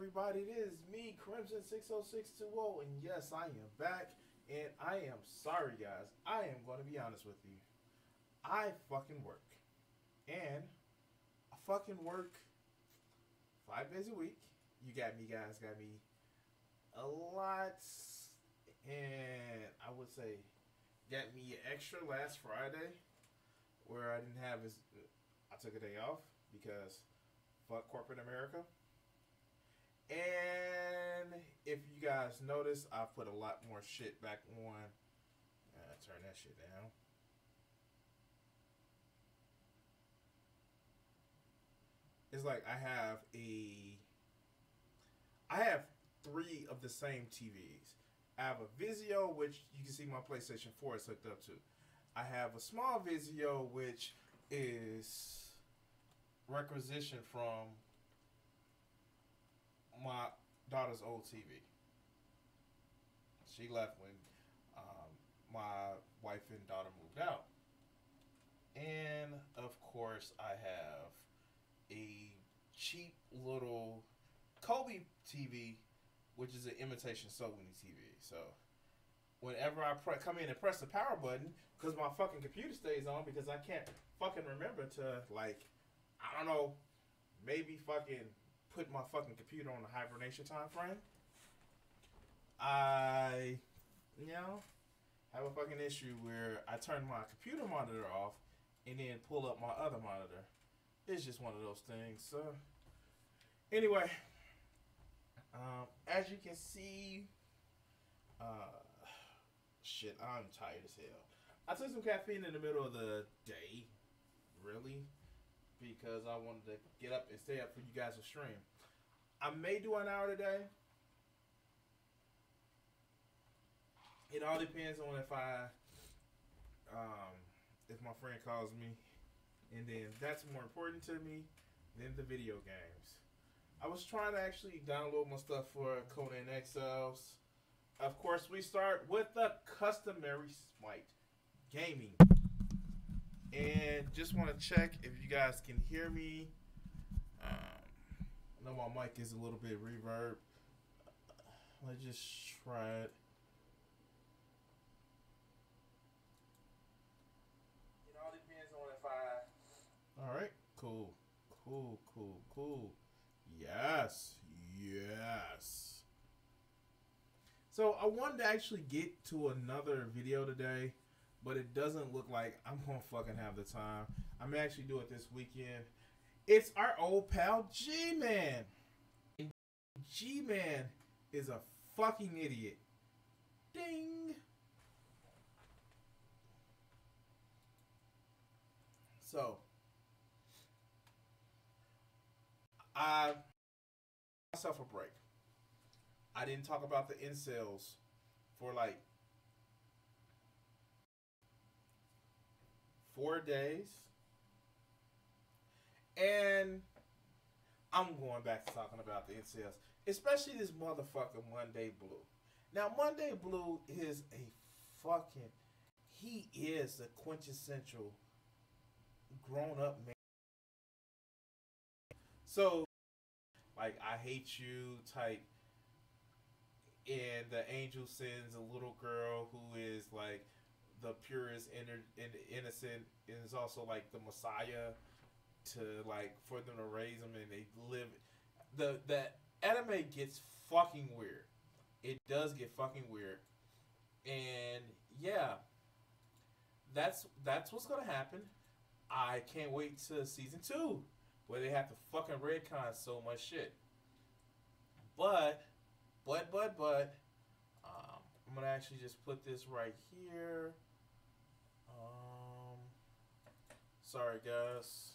everybody? It is me, Crimson60620, and yes, I am back. And I am sorry, guys. I am going to be honest with you. I fucking work. And I fucking work 5 days a week. You got me, guys. Got me a lot. And I would say, got me extra last Friday where I didn't have as. I took a day off because fuck corporate America. And if you guys notice, I put a lot more shit back on. Turn that shit down. It's like I have three of the same TVs. I have a Vizio, which you can see my PlayStation 4 is hooked up to. I have a small Vizio, which is requisitioned from my daughter's old TV. She left when my wife and daughter moved out. And of course, I have a cheap little Kobe TV, which is an imitation Sony TV. So whenever I come in and press the power button, because my fucking computer stays on because I can't fucking remember to, like, I don't know, maybe fucking put my fucking computer on a hibernation time frame. I, have a fucking issue where I turn my computer monitor off and then pull up my other monitor. It's just one of those things. So, anyway, as you can see, shit, I'm tired as hell. I took some caffeine in the middle of the day, really, because I wanted to get up and stay up for you guys to stream. I may do an hour today. It all depends on if my friend calls me, and then that's more important to me than the video games. I was trying to actually download my stuff for Conan Exiles. Of course, we start with the customary Smite gaming. And just want to check if you guys can hear me. I know my mic is a little bit reverb. Let's just try it. It all depends on if I... Alright, cool. Cool. Yes. So I wanted to actually get to another video today, but it doesn't look like I'm gonna fucking have the time. I may actually do it this weekend. It's our old pal G-Man. G-Man is a fucking idiot. Ding. So I myself a break. I didn't talk about the incels for like 4 days. And I'm going back to talking about the incels. Especially this motherfucker Monday Blue. Now Monday Blue is a fucking... He is the quintessential grown up man. So, like, I hate you type... And the angel sends a little girl who is like the purest and innocent, and is also like the Messiah to like for them to raise them and they live. The anime gets fucking weird. It does get fucking weird, and yeah, that's what's gonna happen. I can't wait to season 2 where they have to fucking retcon so much shit. But I'm gonna actually just put this right here. Sorry guys.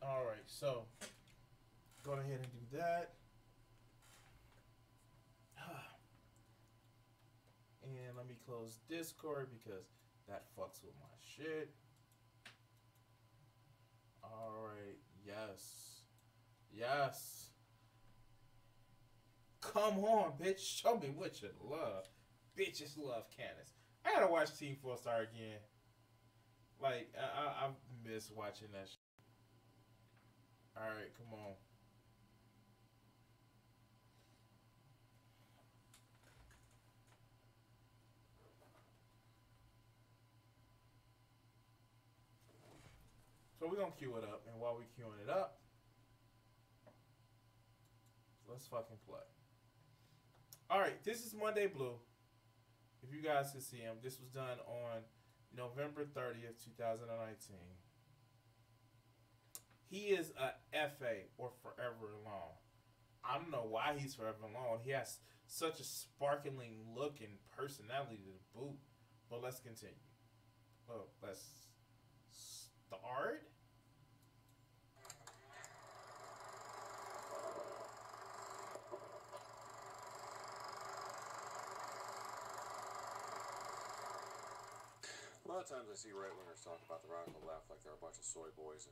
Alright, so go ahead and do that. And let Let me close Discord because that fucks with my shit. Alright, yes. Yes. Come on, bitch. Show me what you love. Bitches love Candace. I gotta watch Team 4 Star again. Like, I miss watching that shit. Alright, come on. So we're gonna queue it up, and while we're queuing it up, let's fucking play. Alright, this is Monday Blue. If you guys can see him, this was done on November 30th, 2019. He is a FA, or Forever Alone. I don't know why he's Forever Alone. He has such a sparkling look and personality to boot. But let's continue. Well, let's start. A lot of times I see right-wingers talk about the radical left like they're a bunch of soy boys,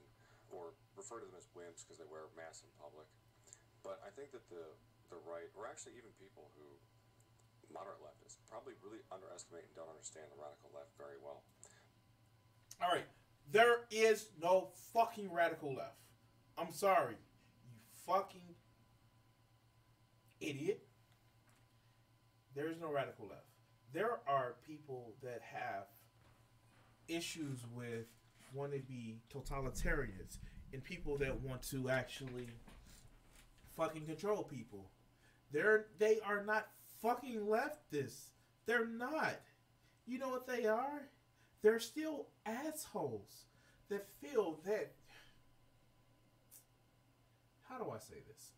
or refer to them as wimps because they wear masks in public. But I think that the right, or actually even people who, moderate leftists, probably really underestimate and don't understand the radical left very well. Alright, there is no fucking radical left. I'm sorry. You fucking idiot. There is no radical left. There are people that have issues with wanting to be totalitarians and people that want to actually fucking control people. They are not fucking leftists. They're not. You know what they are? They're still assholes that feel that. How do I say this?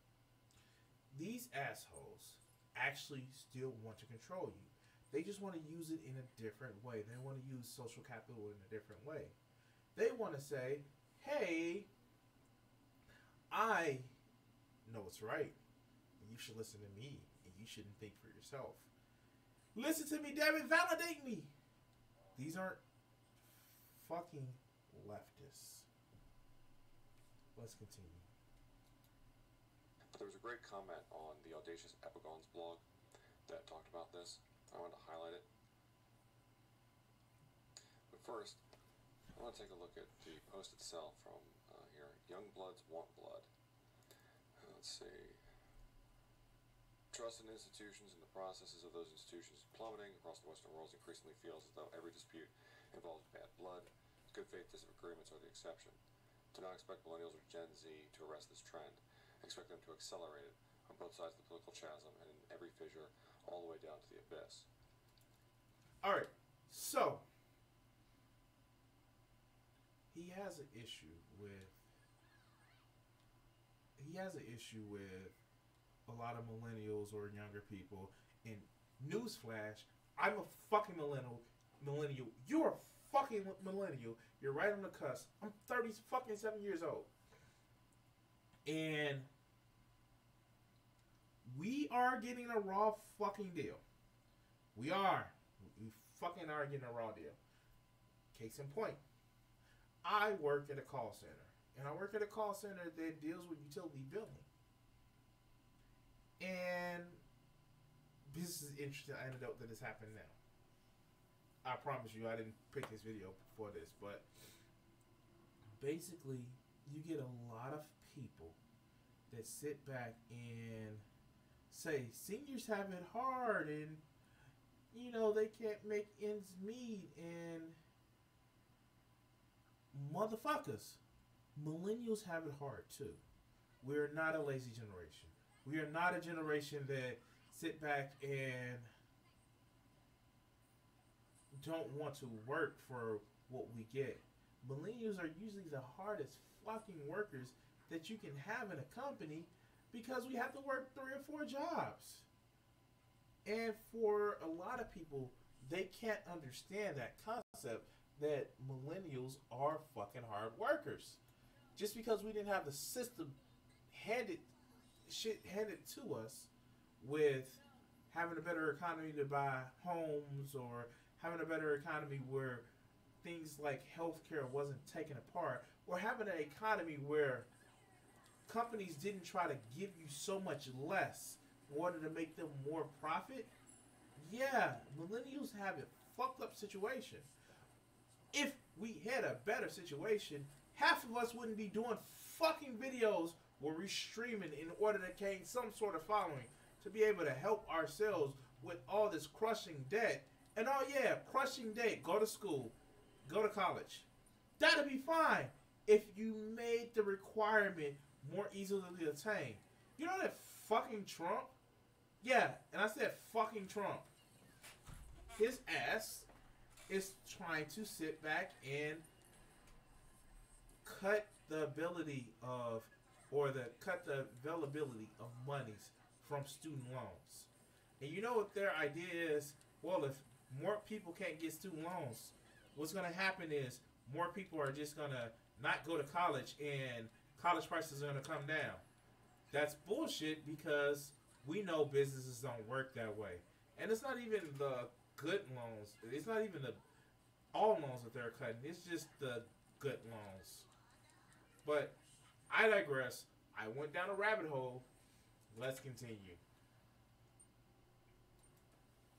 These assholes actually still want to control you. They just want to use it in a different way. They want to use social capital in a different way. They want to say, hey, I know what's right. And you should listen to me. And you shouldn't think for yourself. Listen to me, damn it. Validate me. These aren't fucking leftists. Let's continue. But there was a great comment on the Audacious Epigons blog that talked about this. I wanted to highlight it. But first, I want to take a look at the post itself from here. Young Bloods Want Blood. Let's see. Trust in institutions and the processes of those institutions is plummeting across the Western world. Increasingly feels as though every dispute involves bad blood. Good faith disagreements are the exception. Do not expect millennials or Gen Z to arrest this trend. Expect them to accelerate it on both sides of the political chasm and in every fissure all the way down to the abyss. Alright, so he has an issue with a lot of millennials or younger people. And newsflash, I'm a fucking millennial. You're a fucking millennial. You're right on the cusp. I'm 7 years old. And we are getting a raw fucking deal. We fucking are getting a raw deal. Case in point. I work at a call center. And I work at a call center that deals with utility billing. And this is an interesting anecdote that has happened now. I promise you, I didn't pick this video before this, but basically, you get a lot of people that sit back and say, seniors have it hard, and, you know, they can't make ends meet, and motherfuckers, millennials have it hard, too. We're not a lazy generation. We are not a generation that sit back and don't want to work for what we get. Millennials are usually the hardest fucking workers that you can have in a company because we have to work 3 or 4 jobs. And for a lot of people, they can't understand that concept that millennials are fucking hard workers. Just because we didn't have the system handed to us with having a better economy to buy homes, or having a better economy where things like healthcare wasn't taken apart, or having an economy where companies didn't try to give you so much less in order to make them more profit, yeah, millennials have a fucked up situation. If we had a better situation, half of us wouldn't be doing fucking videos where we're streaming in order to gain some sort of following to be able to help ourselves with all this crushing debt. And oh yeah, crushing debt, go to school, go to college. That'd be fine if you made the requirement more easily attained. You know that fucking Trump? Yeah, and I said fucking Trump. His ass is trying to sit back and cut the ability of, or the cut the availability of monies from student loans. And you know what their idea is? Well, if more people can't get student loans, what's going to happen is more people are just going to not go to college and college prices are going to come down. That's bullshit because we know businesses don't work that way. And it's not even the good loans. It's not even the all loans that they're cutting. It's just the good loans. But I digress. I went down a rabbit hole. Let's continue.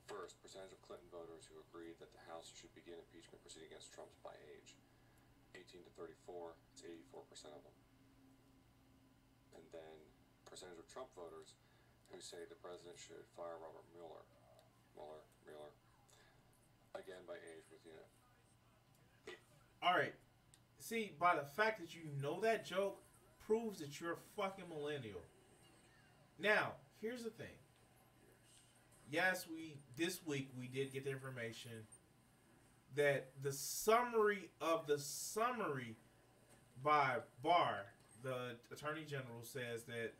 First, percentage of Clinton voters who agreed that the House should begin impeachment proceeding against Trump's by age. 18 to 34, it's 84% of them. And then percentage of Trump voters who say the president should fire Robert Mueller. Mueller. Again by age with, you know. Alright. See, by the fact that you know that joke proves that you're a fucking millennial. Now, here's the thing. Yes, this week we did get the information that the summary of the summary by Barr, the Attorney General, says that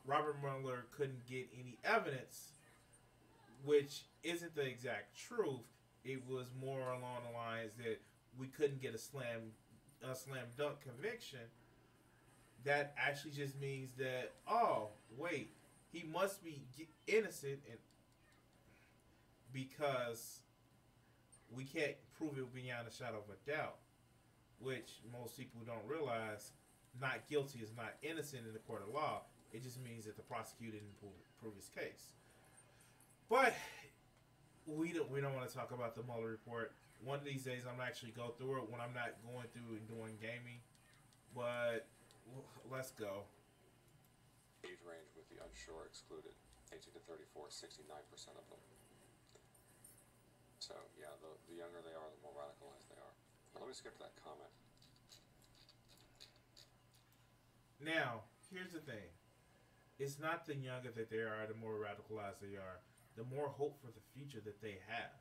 Robert Mueller couldn't get any evidence, which isn't the exact truth. It was more along the lines that we couldn't get a slam dunk conviction. That actually just means that, oh, wait, he must be innocent, and because we can't prove it beyond a shadow of a doubt, which most people don't realize. Not guilty is not innocent in the court of law. It just means that the prosecutor didn't prove his case. But we don't want to talk about the Mueller report. One of these days I'm gonna actually go through it when I'm not going through and doing gaming. But let's go. Age range with the unsure excluded. 18 to 34, 69% of them. So, yeah, the younger they are, the more radicalized they are. Now, let me skip to that comment. Now, here's the thing. It's not the younger that they are, the more radicalized they are, the more hope for the future that they have.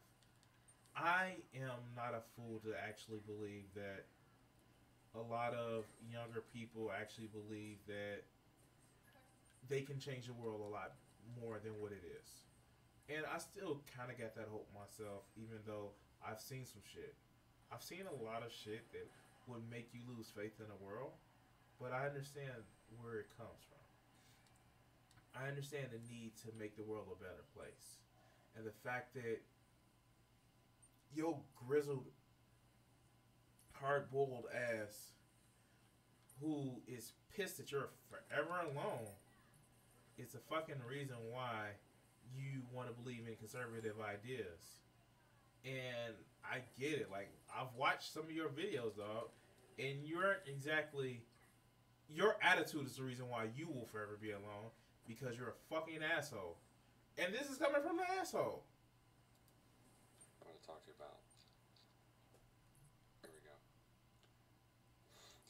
I am not a fool to actually believe that a lot of younger people actually believe that they can change the world a lot more than what it is. And I still kind of got that hope myself, even though I've seen some shit. I've seen a lot of shit that would make you lose faith in the world, but I understand where it comes from. I understand the need to make the world a better place. And the fact that your grizzled, hard-boiled ass who is pissed that you're forever alone is the fucking reason why you want to believe in conservative ideas. And I get it. Like, I've watched some of your videos, dog, and you're exactly... Your attitude is the reason why you will forever be alone, because you're a fucking asshole. And this is coming from an asshole. I'm going to talk to you about. Here we go.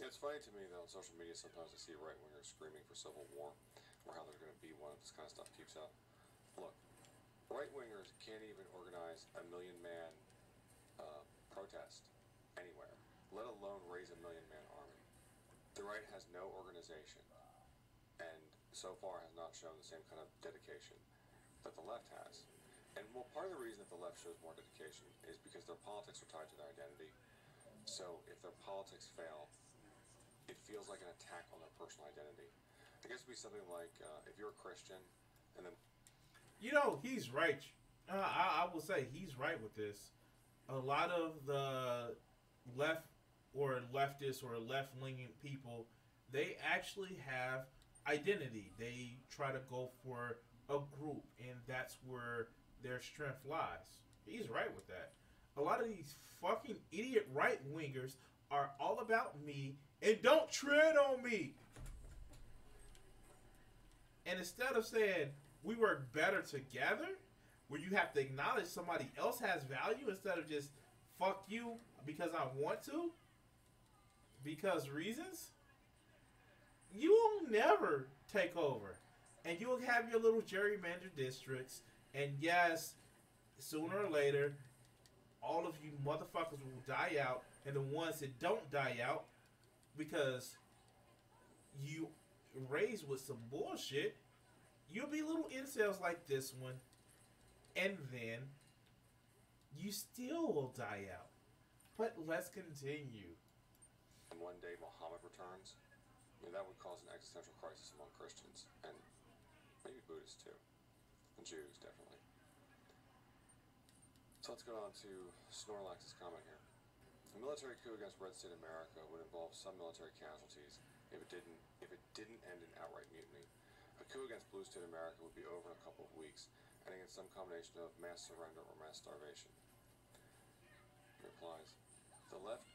Yeah, it's funny to me that on social media sometimes I see right-wingers screaming for civil war, or how they're going to be one if this kind of stuff keeps up. Look, right-wingers can't even organize a million-man protest anywhere, let alone raise a million-man army. The right has no organization, and so far has not shown the same kind of dedication that the left has. And well, part of the reason that the left shows more dedication is because their politics are tied to their identity. So if their politics fail, it feels like an attack on their personal identity. I guess it would be something like if you're a Christian, and then... He's right. I will say he's right with this. A lot of the left or leftist or left leaning people, they actually have identity. They try to go for a group, and that's where their strength lies. He's right with that. A lot of these fucking idiot right wingers are all about me and don't tread on me. And instead of saying we work better together, where you have to acknowledge somebody else has value instead of just fuck you because I want to, because reasons, you will never take over. And you'll have your little gerrymandered districts, and yes, sooner or later, all of you motherfuckers will die out, and the ones that don't die out, because you raised with some bullshit, you'll be little incels like this one, and then you still will die out. But let's continue. And one day Muhammad returns, that would cause an existential crisis among Christians, and maybe Buddhists too, and Jews definitely. So let's go on to Snorlax's comment here. A military coup against Red State America would involve some military casualties if it didn't end in outright mutiny. A coup against Blue State America would be over in a couple of weeks, ending in some combination of mass surrender or mass starvation. He replies, the left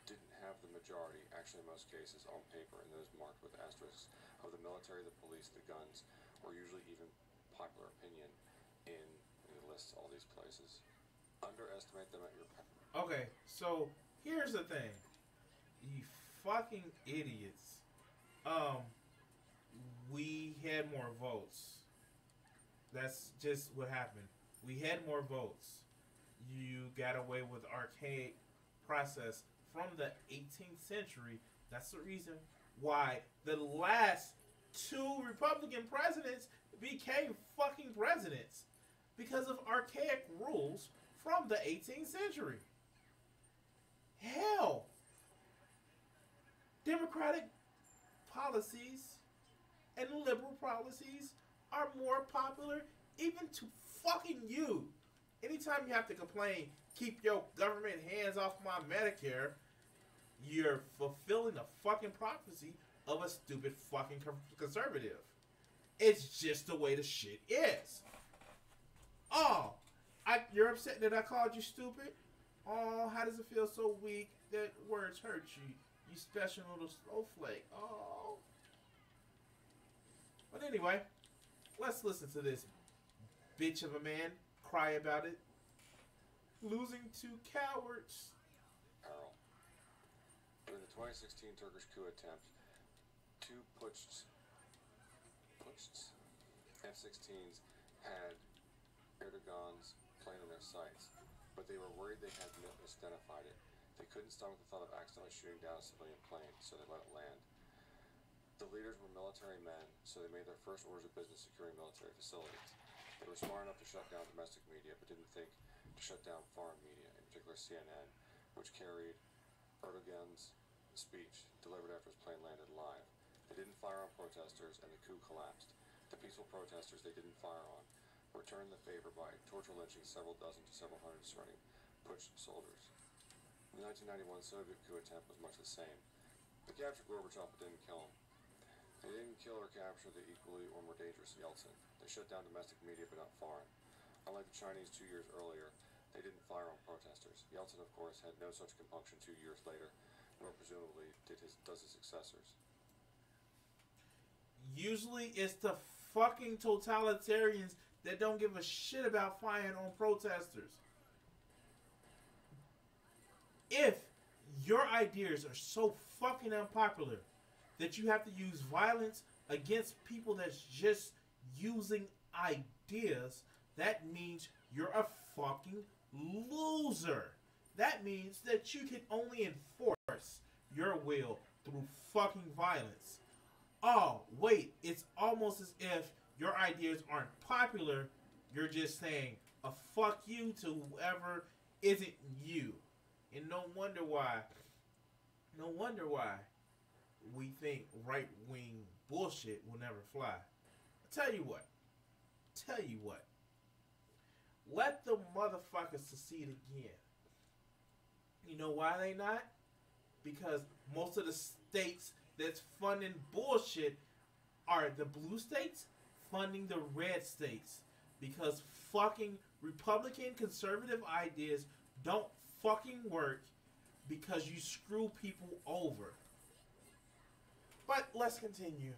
didn't have the majority, actually in most cases, on paper, and those marked with asterisks of the military, the police, the guns, or usually even popular opinion and he lists all these places. Underestimate them at your power. Okay, so here's the thing. You fucking idiots. We had more votes. That's just what happened. We had more votes. You got away with archaic process from the 18th century. That's the reason why the last two Republican presidents became fucking presidents. Because of archaic rules from the 18th century. Hell, Democratic policies and liberal policies are more popular even to fucking you. Anytime you have to complain, keep your government hands off my Medicare, you're fulfilling a fucking prophecy of a stupid fucking conservative. It's just the way the shit is. Oh, you're upset that I called you stupid? Oh, how does it feel so weak that words hurt you? You special little snowflake. Oh. But anyway, let's listen to this bitch of a man cry about it. Losing to cowards. Peril. During the 2016 Turkish coup attempt, two putschs F-16s had Erdogan's plane in their sights, but they were worried they had misidentified it. They couldn't stomach the thought of accidentally shooting down a civilian plane, so they let it land. The leaders were military men, so they made their first orders of business securing military facilities. They were smart enough to shut down domestic media, but didn't think to shut down foreign media, in particular CNN, which carried Erdogan's speech delivered after his plane landed live. They didn't fire on protesters, and the coup collapsed. The peaceful protesters they didn't fire on returned the favor by torture lynching several dozen to several hundred surrounding putsch soldiers. The 1991 Soviet coup attempt was much the same. They captured Gorbachev but didn't kill him. They didn't kill or capture the equally or more dangerous Yeltsin. They shut down domestic media but not foreign. Unlike the Chinese 2 years earlier, they didn't fire on protesters. Yeltsin, of course, had no such compunction 2 years later, nor presumably does his successors. Usually it's the fucking totalitarians that don't give a shit about firing on protesters. If your ideas are so fucking unpopular that you have to use violence against people that's just using ideas, that means you're a fucking loser. That means that you can only enforce your will through fucking violence. Oh, wait, it's almost as if your ideas aren't popular. You're just saying a fuck you to whoever isn't you. And no wonder why we think right-wing bullshit will never fly. Tell you what. Let the motherfuckers secede again. You know why they not? Because most of the states that's funding bullshit are the blue states funding the red states. Because fucking Republican conservative ideas don't fucking work because you screw people over. But let's continue.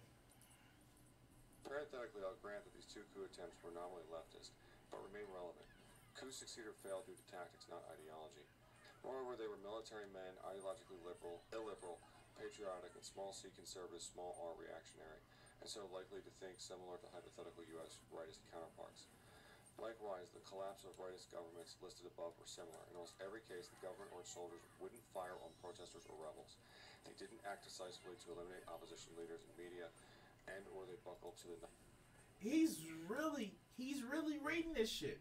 Parenthetically, I'll grant that these two coup attempts were nominally leftist, but remain relevant. Coups succeed or fail due to tactics, not ideology. Moreover, they were military men, ideologically liberal, illiberal, patriotic, and small c conservative, small r reactionary, and so likely to think similar to hypothetical U.S. rightist counterparts. Likewise, the collapse of rightist governments listed above were similar. In almost every case, the government or its soldiers wouldn't fire on protesters or rebels. They didn't act decisively to eliminate opposition leaders and media, and or they buckled to the... He's really reading this shit.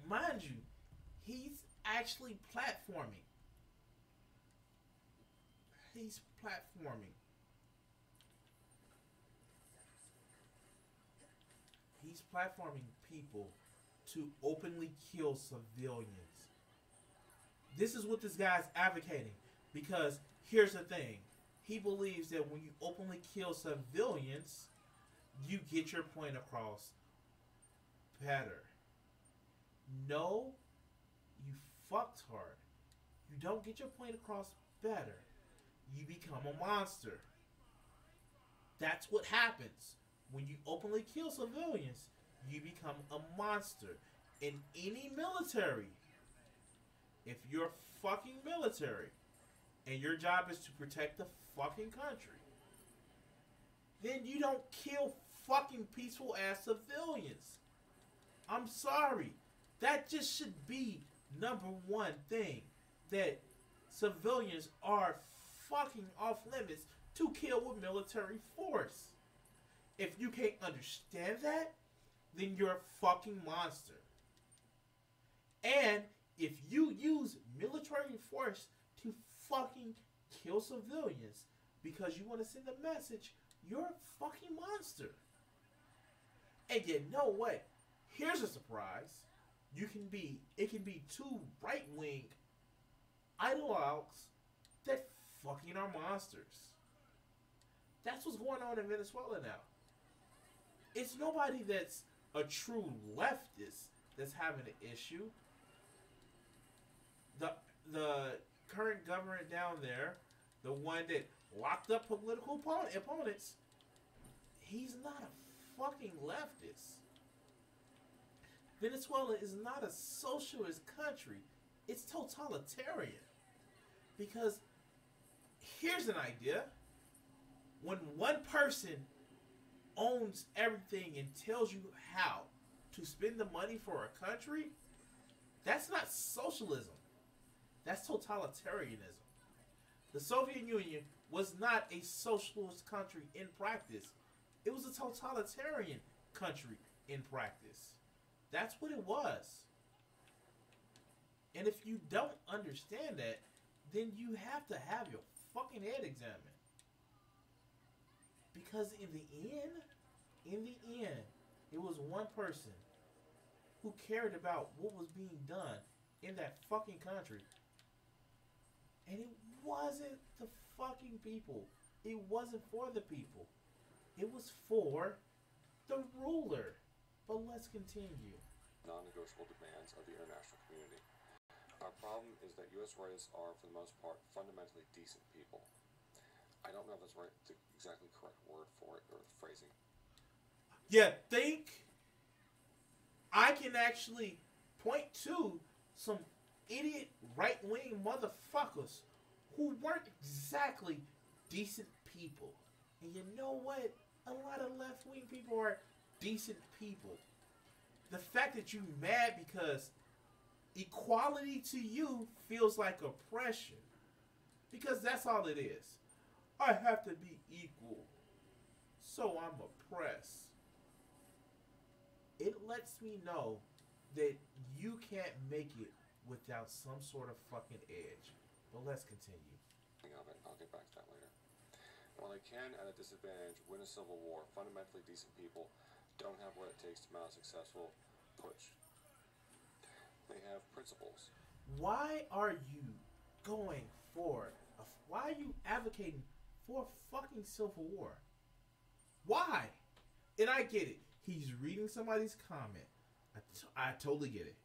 Mind you, he's actually platforming. He's platforming. He's platforming people to openly kill civilians. This is what this guy's advocating. Because here's the thing. He believes that when you openly kill civilians, you get your point across better. No, you fucked hard. You don't get your point across better. You become a monster. That's what happens. When you openly kill civilians, you become a monster. In any military, if you're fucking military, and your job is to protect the fucking country, then you don't kill fucking peaceful ass civilians. I'm sorry. That just should be number one thing. That civilians are fucking off limits to kill with military force. If you can't understand that, then you're a fucking monster. And if you use military force to fucking kill civilians because you want to send a message, you're a fucking monster. And you know what? Here's a surprise. It can be two right-wing ideologues that fucking are monsters. That's what's going on in Venezuela now. It's nobody that's a true leftist that's having an issue. The current government down there, the one that locked up political opponents, he's not a fucking leftist. Venezuela is not a socialist country. It's totalitarian. Because here's an idea. When one person owns everything and tells you how to spend the money for a country, that's not socialism. That's totalitarianism. The Soviet Union was not a socialist country in practice. It was a totalitarian country in practice. That's what it was. And if you don't understand that, then you have to have your fucking head examined. Because in the end, it was one person who cared about what was being done in that fucking country. And it wasn't the fucking people. It wasn't for the people. It was for the ruler. But let's continue. Non-negotiable demands of the international community. Our problem is that U.S. rightists are, for the most part, fundamentally decent people. I don't know if that's the exactly correct word for it, or the phrasing. Yeah, I can actually point to some idiot right-wing motherfuckers who weren't exactly decent people. And you know what? A lot of left-wing people are decent people. The fact that you're mad because equality to you feels like oppression. Because that's all it is. I have to be equal, so I'm oppressed. It lets me know that you can't make it without some sort of fucking edge. But let's continue. I'll get back to that later. While they can, at a disadvantage, win a civil war, fundamentally decent people don't have what it takes to mount a successful putsch. They have principles. Why are you going for? Why are you advocating for a fucking civil war? Why? And I get it. He's reading somebody's comment. I totally get it.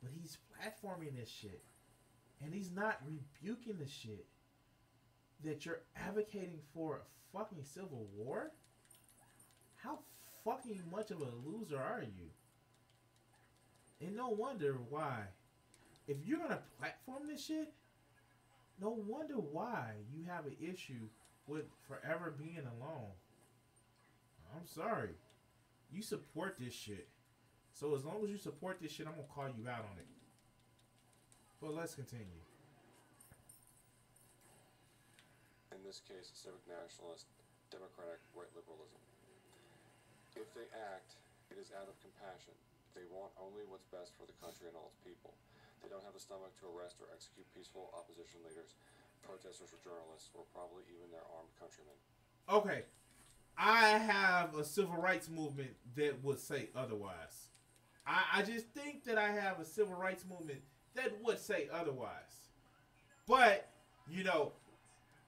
But he's platforming this shit. And he's not rebuking the shit. That you're advocating for a fucking civil war? How fucking much of a loser are you? And no wonder why. If you're gonna platform this shit, no wonder why you have an issue with forever being alone. I'm sorry. You support this shit. So as long as you support this shit, I'm gonna call you out on it. But let's continue. In this case, a civic nationalist, democratic right liberalism. If they act, it is out of compassion. They want only what's best for the country and all its people. They don't have the stomach to arrest or execute peaceful opposition leaders, protesters or journalists, or probably even their armed countrymen. Okay. I have a civil rights movement that would say otherwise. I just think that I have a civil rights movement that would say otherwise. But, you know,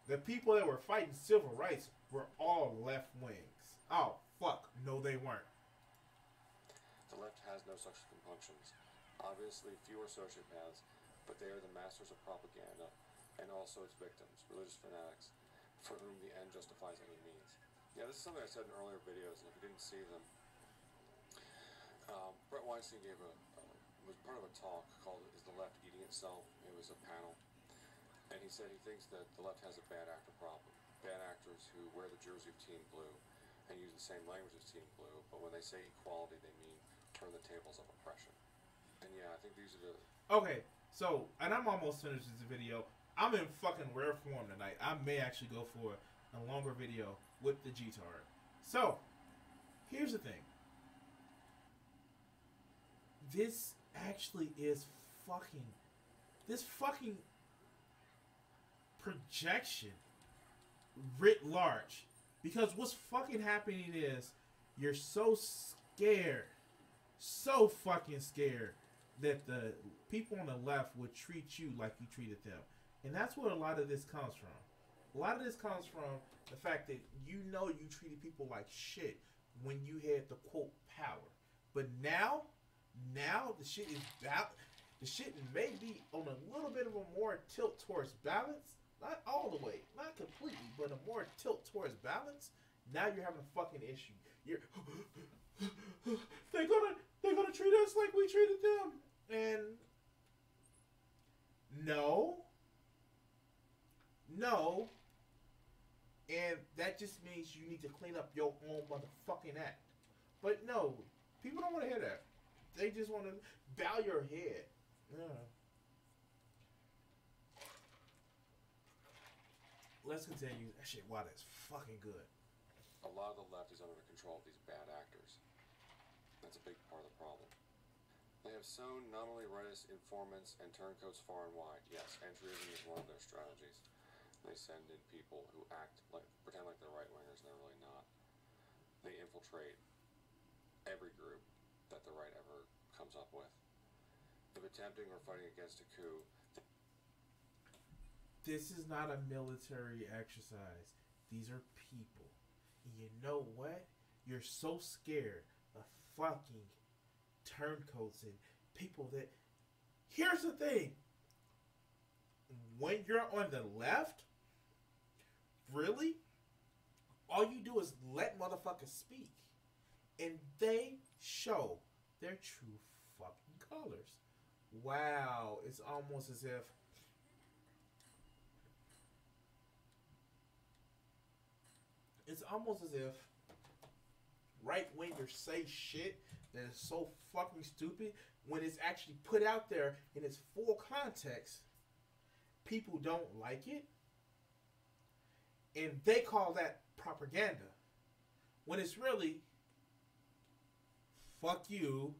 the people that were fighting civil rights were all left wings. Oh, fuck. No, they weren't. The left has no such compunctions. Obviously, fewer sociopaths, but they are the masters of propaganda, and also its victims, religious fanatics, for whom the end justifies any means. Yeah, this is something I said in earlier videos, and if you didn't see them, Brett Weinstein was part of a talk called "Is the Left Eating Itself?" It was a panel, and he said he thinks that the left has a bad actor problem. Bad actors who wear the jersey of Team Blue and use the same language as Team Blue, but when they say equality, they mean turn the tables of oppression. And yeah, I think these are the... Okay, so, and I'm almost finished this video. I'm in fucking rare form tonight. I may actually go for a longer video with the G-Tard. So, here's the thing. This actually is fucking... This fucking projection writ large. Because what's fucking happening is you're so scared, so fucking scared that the people on the left would treat you like you treated them. And that's where a lot of this comes from. A lot of this comes from the fact that you know you treated people like shit when you had the quote power. But now the shit is the shit may be on a little bit of a more tilt towards balance. Not all the way, not completely, but a more tilt towards balance. Now you're having a fucking issue. You're they're gonna treat us like we treated them. And no. And that just means you need to clean up your own motherfucking act. But no, people don't want to hear that. They just want to bow your head. Let's continue. That shit, wow, that's fucking good. A lot of the left is under the control of these bad actors. That's a big part of the problem. They have sown not only rightists, informants, and turncoats far and wide. Yes, entryism is one of their strategies. They send in people who pretend like they're right-wingers and they're really not. They infiltrate every group that the right ever comes up with. If attempting or fighting against a coup... This is not a military exercise. These are people. And you know what? You're so scared of fucking turncoats and people that... Here's the thing. When you're on the left, really, all you do is let motherfuckers speak. And they show their true fucking colors. Wow. It's almost as if... It's almost as if right-wingers say shit that is so fucking stupid when it's actually put out there in its full context. People don't like it. And they call that propaganda. When it's really, fuck you,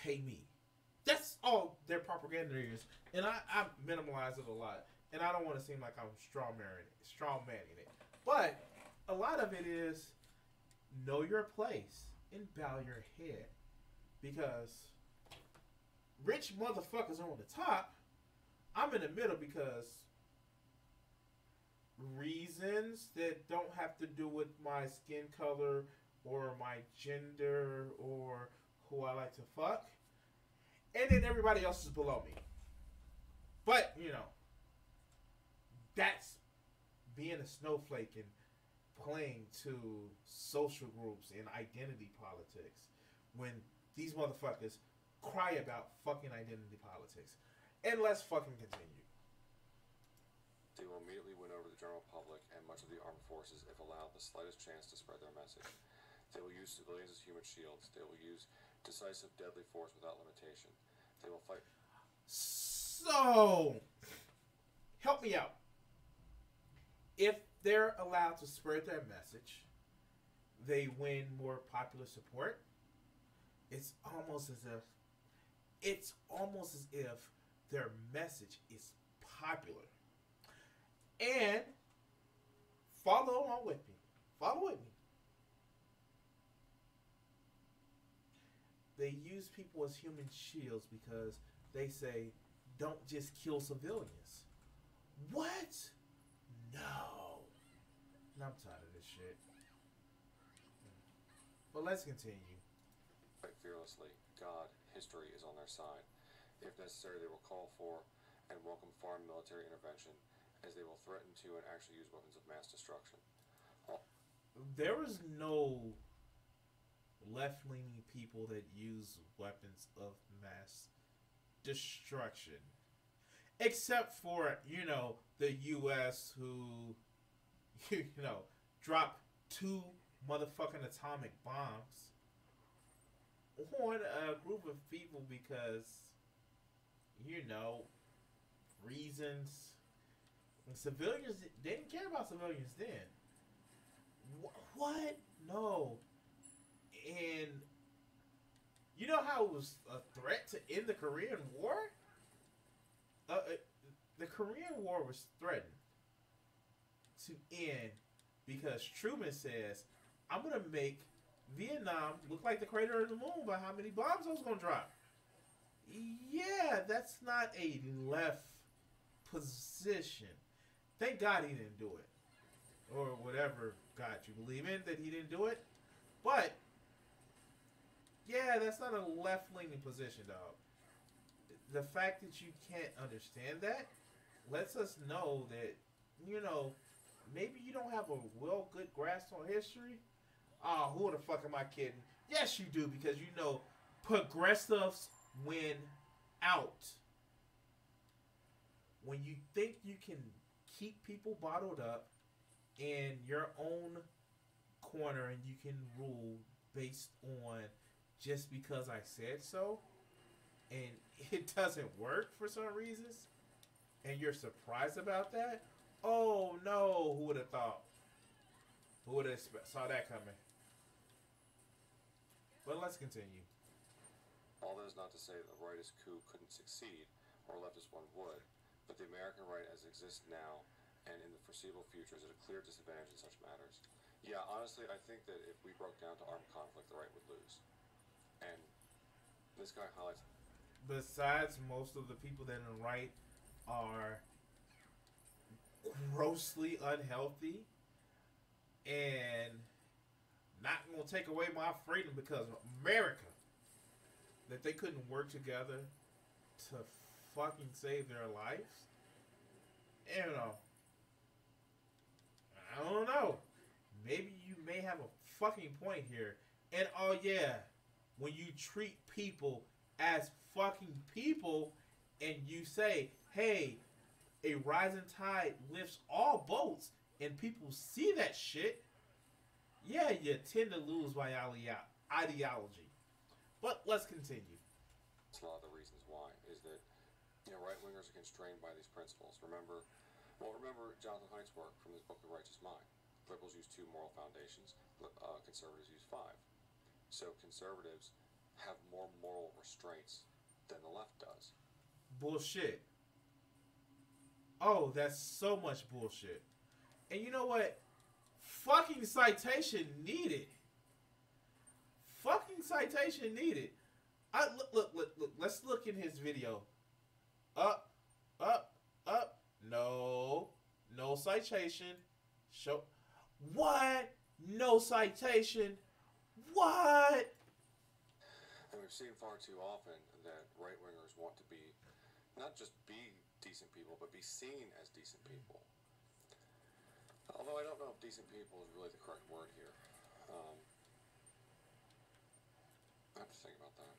pay me. That's all their propaganda is. And I minimalize it a lot. And I don't want to seem like I'm strong-manning it. But a lot of it is know your place and bow your head. Because rich motherfuckers are on the top. I'm in the middle because reasons that don't have to do with my skin color or my gender or who I like to fuck. And then everybody else is below me. But, you know, that's being a snowflake and playing to social groups and identity politics when these motherfuckers cry about fucking identity politics. And let's fucking continue. They will immediately win over the general public and much of the armed forces if allowed the slightest chance to spread their message. They will use civilians as human shields. They will use decisive, deadly force without limitation. They will fight. So, help me out. If they're allowed to spread their message, they win more popular support. It's almost as if their message is popular. And follow along with me. Follow with me. They use people as human shields because they say, don't just kill civilians. What? No. I'm tired of this shit. But let's continue. Fight fearlessly. God, history is on their side. If necessary, they will call for and welcome foreign military intervention, as they will threaten to and actually use weapons of mass destruction. There is no left-leaning people that use weapons of mass destruction. Except for, you know, the U.S. who, you know, dropped 2 motherfucking atomic bombs on a group of people because, you know, reasons. And civilians, they didn't care about civilians then. What? No. And you know how it was a threat to end the Korean War? The Korean War was threatened to end because Truman says, I'm going to make Vietnam look like the crater of the moon by how many bombs I was going to drop. Yeah, that's not a left position. Thank God he didn't do it. Or whatever God you believe in, that he didn't do it. But, yeah, that's not a left-leaning position, dog. The fact that you can't understand that lets us know that, you know, maybe you don't have a good grasp on history. Oh, who the fuck am I kidding? Yes, you do, because you know progressives win out. When you think you can keep people bottled up in your own corner and you can rule based on just because I said so, and it doesn't work for some reasons, and you're surprised about that, oh no, who would have thought? Who would have saw that coming? But let's continue. All that is not to say that the rightist coup couldn't succeed, or leftist one would, but the American right as it exists now and in the foreseeable future is at a clear disadvantage in such matters. Yeah, honestly, I think that if we broke down to armed conflict, the right would lose. And this guy highlights... Besides, most of the people that are on the right are grossly unhealthy and not going to take away my freedom because of America. That they couldn't work together to fucking save their lives. You know, I don't know. Maybe you may have a fucking point here. And oh yeah, when you treat people as fucking people and you say, hey, a rising tide lifts all boats, and people see that shit, yeah, you tend to lose by ideology. But let's continue. A lot of the reasons why is that, you know, right-wingers are constrained by these principles. Remember Jonathan Haidt's work from his book, The Righteous Mind. Liberals use 2 moral foundations, conservatives use 5. So conservatives have more moral restraints than the left does. Bullshit. Oh, that's so much bullshit. And you know what? Fucking citation needed. Fucking citation needed. Look. Let's look in his video. Up, up, up. No, no citation. Show what? No citation. What? And we've seen far too often that right-wingers want to be, not just be decent people, but be seen as decent people. Although I don't know if decent people is really the correct word here. I have to think about that.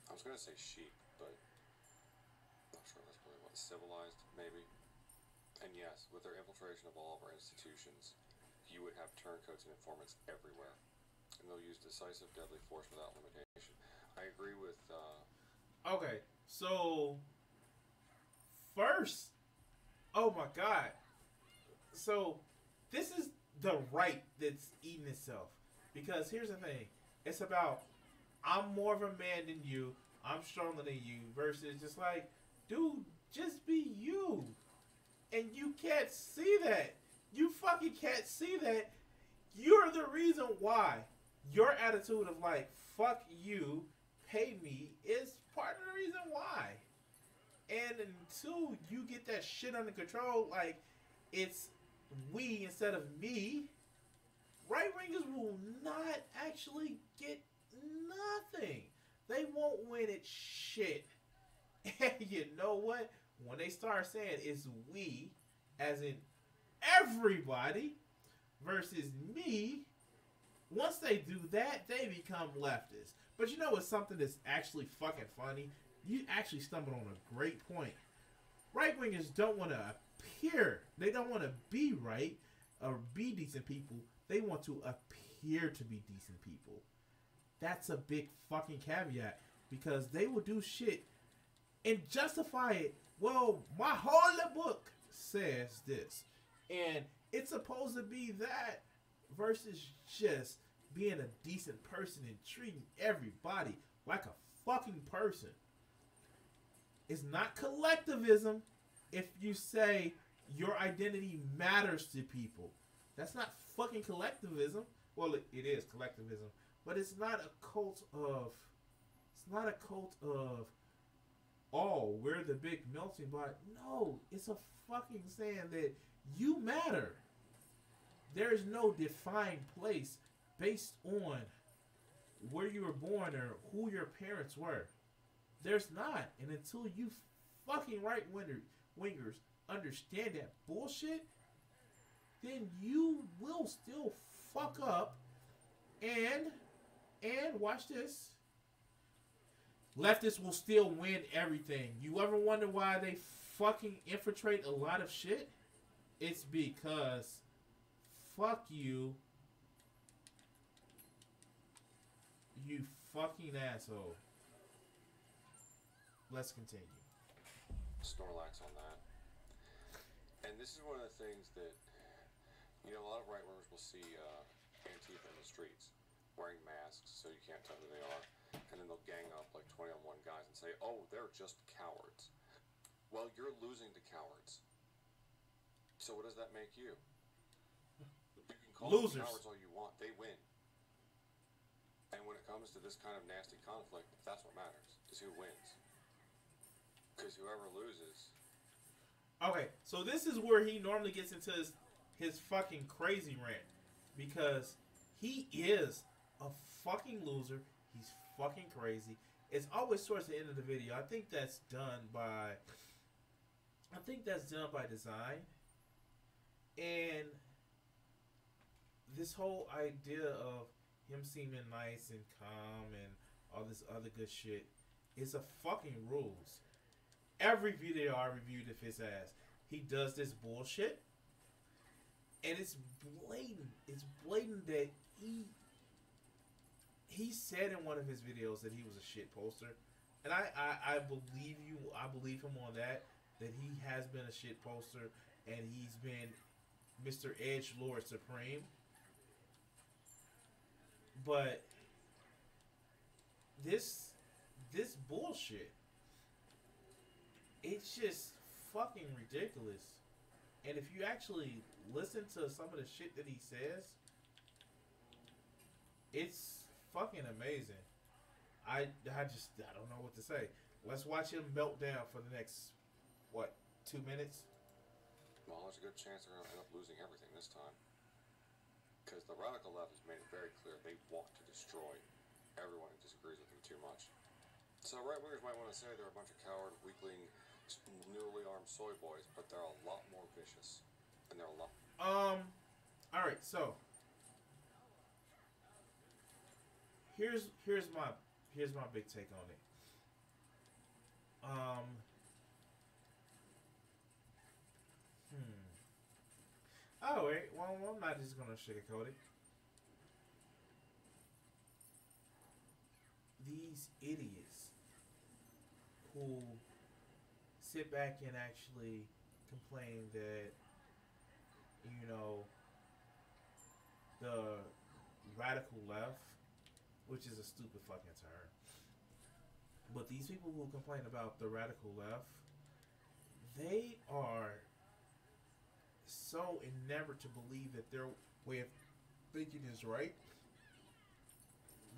I was going to say chic, but I'm not sure that's really what. Civilized, maybe. And yes, with their infiltration of all of our institutions, you would have turncoats and informants everywhere. And they'll use decisive, deadly force without limitation. I agree with... Okay, so... First... Oh my god. So, this is the right that's eating itself. Because here's the thing. It's about, I'm more of a man than you. I'm stronger than you. Versus just like, dude, just be you. And you can't see that. You fucking can't see that. You're the reason why. Your attitude of like, fuck you, pay me, is part of the reason why. And until you get that shit under control, like, it's we instead of me, right-wingers will not actually get nothing. They won't win at shit. And you know what? When they start saying it's we, as in everybody, versus me, once they do that, they become leftists. But you know what's something that's actually fucking funny? You actually stumbled on a great point. Right-wingers don't want to appear. They don't want to be right or be decent people. They want to appear to be decent people. That's a big fucking caveat. Because they will do shit and justify it. Well, my holy book says this. And it's supposed to be that versus just being a decent person and treating everybody like a fucking person. It's not collectivism if you say your identity matters to people. That's not fucking collectivism. Well, it is collectivism, but it's not a cult of. It's not a cult of. Oh, we're the big melting pot. No, it's a fucking saying that you matter. There is no defined place based on where you were born or who your parents were. There's not. And until you fucking right-wingers understand that bullshit, then you will still fuck up and watch this. Leftists will still win everything. You ever wonder why they fucking infiltrate a lot of shit? It's because fuck you, you fucking asshole. Let's continue. Snorlax on that. And this is one of the things that, you know, a lot of right-wingers will see Antifa in the streets wearing masks so you can't tell who they are. And then they'll gang up like 20-on-1 guys and say, oh, they're just cowards. Well, you're losing to cowards. So what does that make you? You can call them cowards all you want. They win. And when it comes to this kind of nasty conflict, that's what matters, is who wins. Because whoever loses... Okay, so this is where he normally gets into his fucking crazy rant. Because he is a fucking loser. He's fucking crazy. It's always towards the end of the video. I think that's done by design. And this whole idea of him seeming nice and calm and all this other good shit is a fucking ruse. Every video I reviewed of his ass, he does this bullshit. And it's blatant. It's blatant that he said in one of his videos that he was a shit poster. And I believe you. I believe him on that he has been a shit poster and he's been Mr. Edgelord Supreme. But this bullshit, it's just fucking ridiculous. And if you actually listen to some of the shit that he says, it's fucking amazing. I don't know what to say. Let's watch him melt down for the next what 2 minutes. Well, there's a good chance they're going to end up losing everything this time. Because the radical left has made it very clear they want to destroy everyone who disagrees with them too much. So right-wingers might want to say they're a bunch of coward, weakling, newly armed soy boys, but they're a lot more vicious. And they're a lot... All right, so here's my big take on it. Um, Oh wait, well I'm not just gonna sugarcoat it. These idiots who sit back and actually complain that the radical left, which is a stupid fucking term. But these people who complain about the radical left, they are so enamored to believe that their way of thinking is right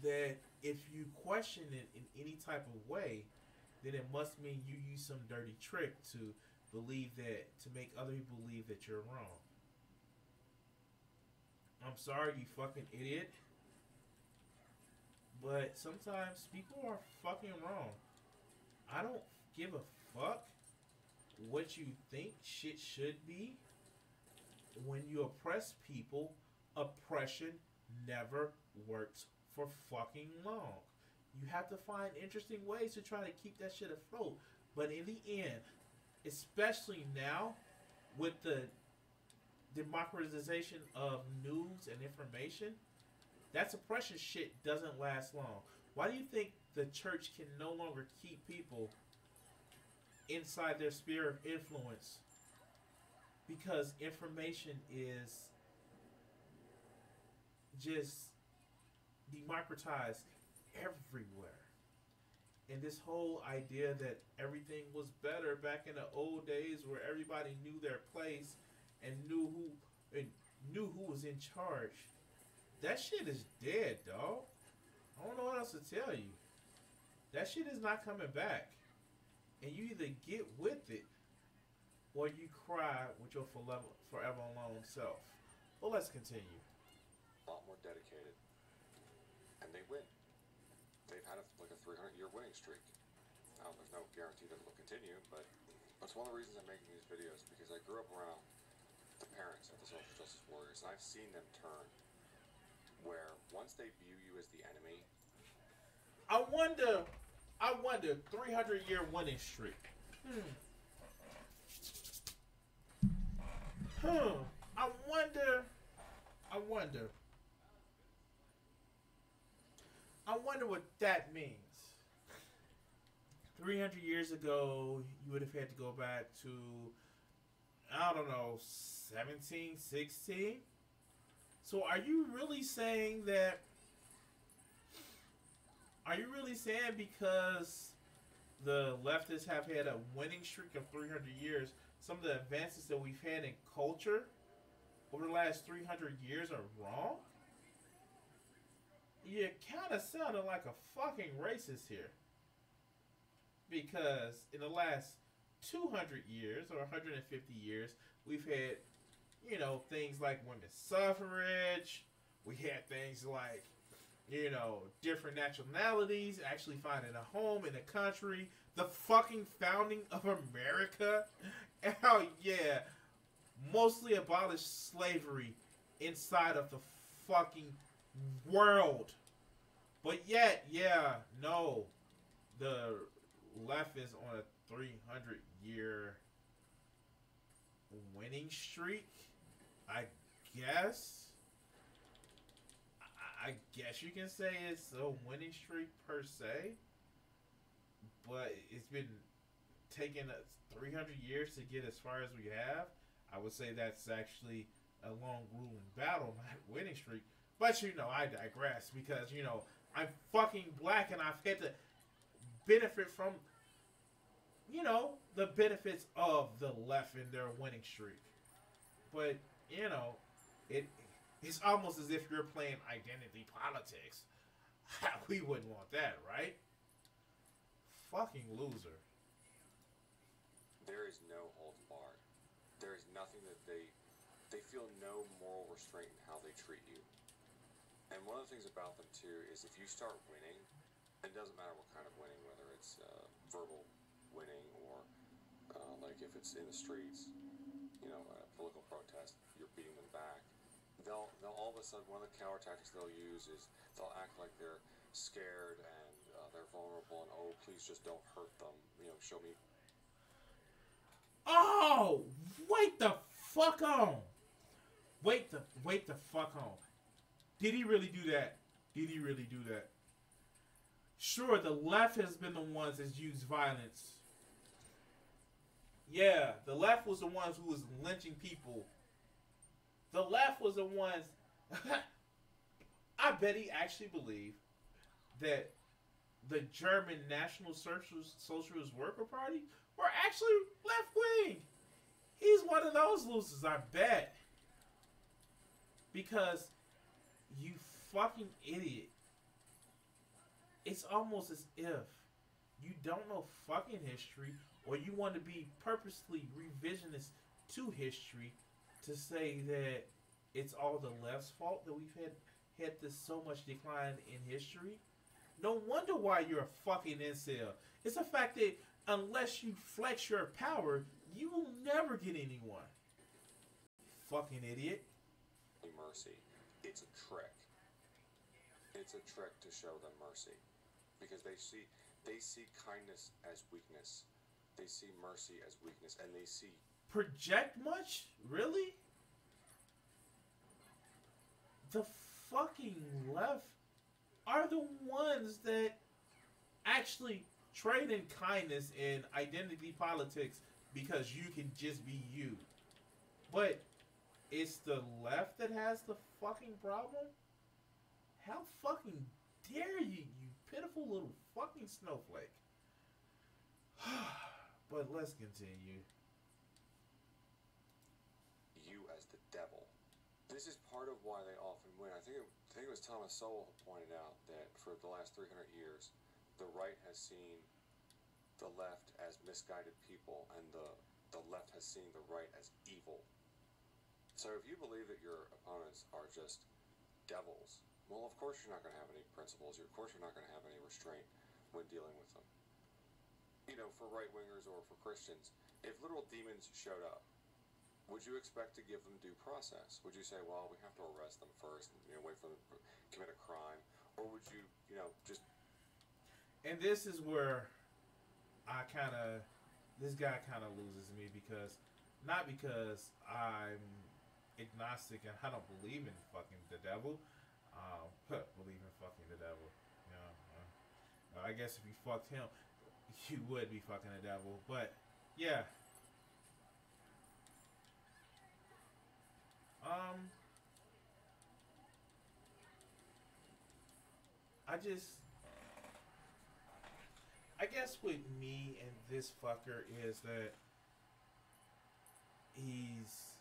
that if you question it in any type of way, then it must mean you use some dirty trick to make other people believe that you're wrong. I'm sorry, you fucking idiot. But sometimes people are fucking wrong. I don't give a fuck what you think shit should be. When you oppress people, oppression never works for fucking long. You have to find interesting ways to try to keep that shit afloat. But in the end, especially now, with the democratization of news and information, that suppression shit doesn't last long. Why do you think the church can no longer keep people inside their sphere of influence? Because information is just democratized everywhere. And this whole idea that everything was better back in the old days where everybody knew their place and knew who was in charge, that shit is dead, dog. I don't know what else to tell you. That shit is not coming back. And you either get with it or you cry with your forever alone self. Well, let's continue. A lot more dedicated. And they win. They've had a 300-year winning streak. Now, there's no guarantee that it'll continue, but it's one of the reasons I'm making these videos, because I grew up around the parents of the social justice warriors, and I've seen them turn where once they view you as the enemy... I wonder, 300-year winning streak. I wonder what that means. 300 years ago, you would have had to go back to, I don't know, 1716? So are you really saying that, because the leftists have had a winning streak of 300 years, some of the advances that we've had in culture over the last 300 years are wrong? You kind of sounded like a fucking racist here. Because in the last 200 years or 150 years, we've had, things like women's suffrage. We had things like, different nationalities actually finding a home in the country. The fucking founding of America. Hell yeah. Mostly abolished slavery inside of the fucking world. But yet, the left is on a 300-year winning streak, I guess. I guess you can say it's a winning streak per se, but it's been taking us 300 years to get as far as we have. I would say that's actually a long, grueling battle, not a winning streak. But I digress because I'm fucking black and I've had to benefit from the benefits of the left in their winning streak. But it's almost as if you're playing identity politics. We wouldn't want that, right? Fucking loser. There is no holds barred. There is nothing that they feel no moral restraint in how they treat you. And one of the things about them too is if you start winning, it doesn't matter what kind of winning, whether it's verbal winning or like if it's in the streets, a political protest, you're beating them back. They'll all of a sudden, one of the cower tactics they'll use is they'll act like they're scared and they're vulnerable and, oh, please just don't hurt them. Show me. Oh, wait the fuck on. Wait the fuck on. Did he really do that? Did he really do that? Sure, the left has been the ones that's used violence. Yeah, the left was the ones who was lynching people. The left was the ones... I bet he actually believed that the German National Socialist Worker Party were actually left-wing. He's one of those losers, I bet. Because, you fucking idiot. It's almost as if you don't know fucking history, or you want to be purposely revisionist to history to say that it's all the left's fault that we've had this so much decline in history. No wonder why you're a fucking incel. It's the fact that unless you flex your power, you will never get anyone. Fucking idiot. Mercy. It's a trick. It's a trick to show them mercy. Because they see kindness as weakness. They see mercy as weakness, and they see... Project much? Really? The fucking left are the ones that actually trade in kindness and identity politics because you can just be you. But it's the left that has the fucking problem? How fucking dare you, you pitiful little fucking snowflake. But let's continue. You as the devil. This is part of why they often win. I think it was Thomas Sowell who pointed out that for the last 300 years, the right has seen the left as misguided people, and the left has seen the right as evil. So if you believe that your opponents are just devils, well, of course you're not going to have any principles. Of course you're not going to have any restraint when dealing with them. For right-wingers or for Christians, if literal demons showed up, would you expect to give them due process? Would you say, well, we have to arrest them first and wait for them to commit a crime? Or would you, just... And this is where this guy kind of loses me because, not because I'm agnostic and I don't believe in fucking the devil. Believe in fucking the devil. I guess if you fucked him, you would be fucking the devil. But, yeah. I guess with me and this fucker is that he's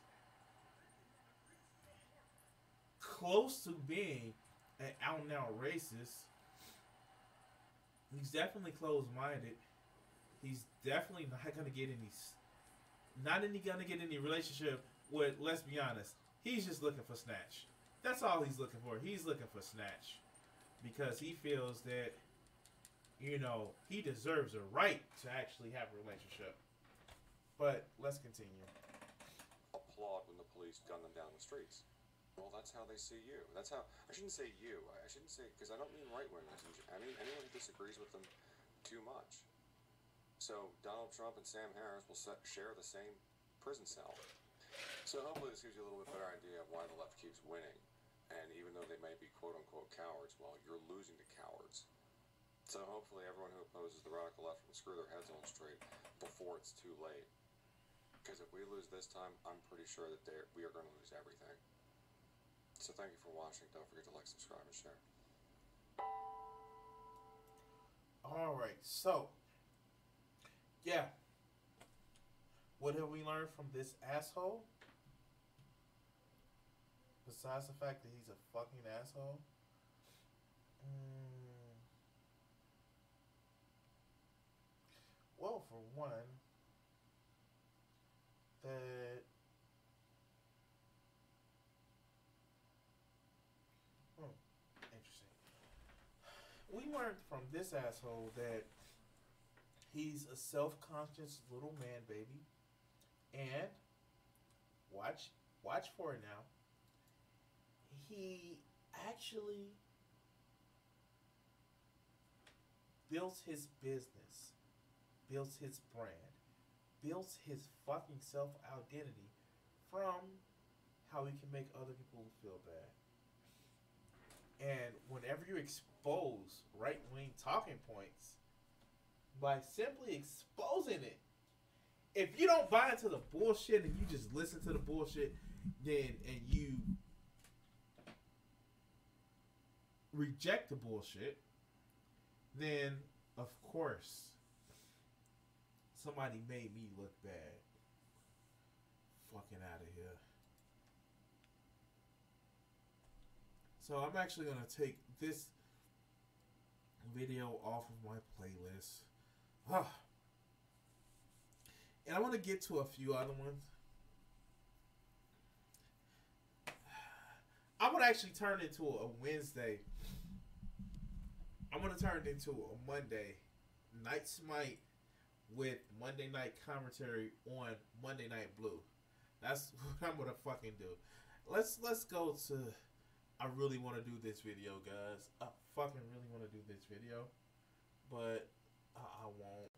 close to being an out and out racist. He's definitely closed-minded. He's definitely not gonna get any relationship with, let's be honest, he's just looking for snatch. That's all he's looking for. He's looking for snatch. Because he feels that, he deserves a right to actually have a relationship. But let's continue. Applaud when the police gun them down the streets. Well, that's how they see you. That's how... I shouldn't say you. I shouldn't say... Because I don't mean right-wingers. I mean anyone who disagrees with them too much. So, Donald Trump and Sam Harris will share the same prison cell. So, hopefully this gives you a little bit better idea of why the left keeps winning. And even though they may be quote-unquote cowards, well, you're losing to cowards. So, hopefully everyone who opposes the radical left will screw their heads on straight before it's too late. Because if we lose this time, I'm pretty sure that we are going to lose everything. So thank you for watching. Don't forget to like, subscribe, and share. Alright, so, yeah. What have we learned from this asshole? Besides the fact that he's a fucking asshole? know for one that interesting. We learned from this asshole that he's a self-conscious little man baby, and watch for it now. He actually builds his business, builds his brand, builds his fucking self identity from how he can make other people feel bad. And whenever you expose right wing talking points by simply exposing it, if you don't buy into the bullshit and you just listen to the bullshit, then and you reject the bullshit, then of course somebody made me look bad. Fucking out of here. So I'm actually gonna take this video off of my playlist. And I want to get to a few other ones. I'm gonna actually turn into a Wednesday. I'm gonna turn it into a Monday Night Smite with Monday night commentary on Monday Night Blue. That's what I'm gonna fucking do. Let's go to. I really want to do this video, guys. I fucking really want to do this video, but I won't.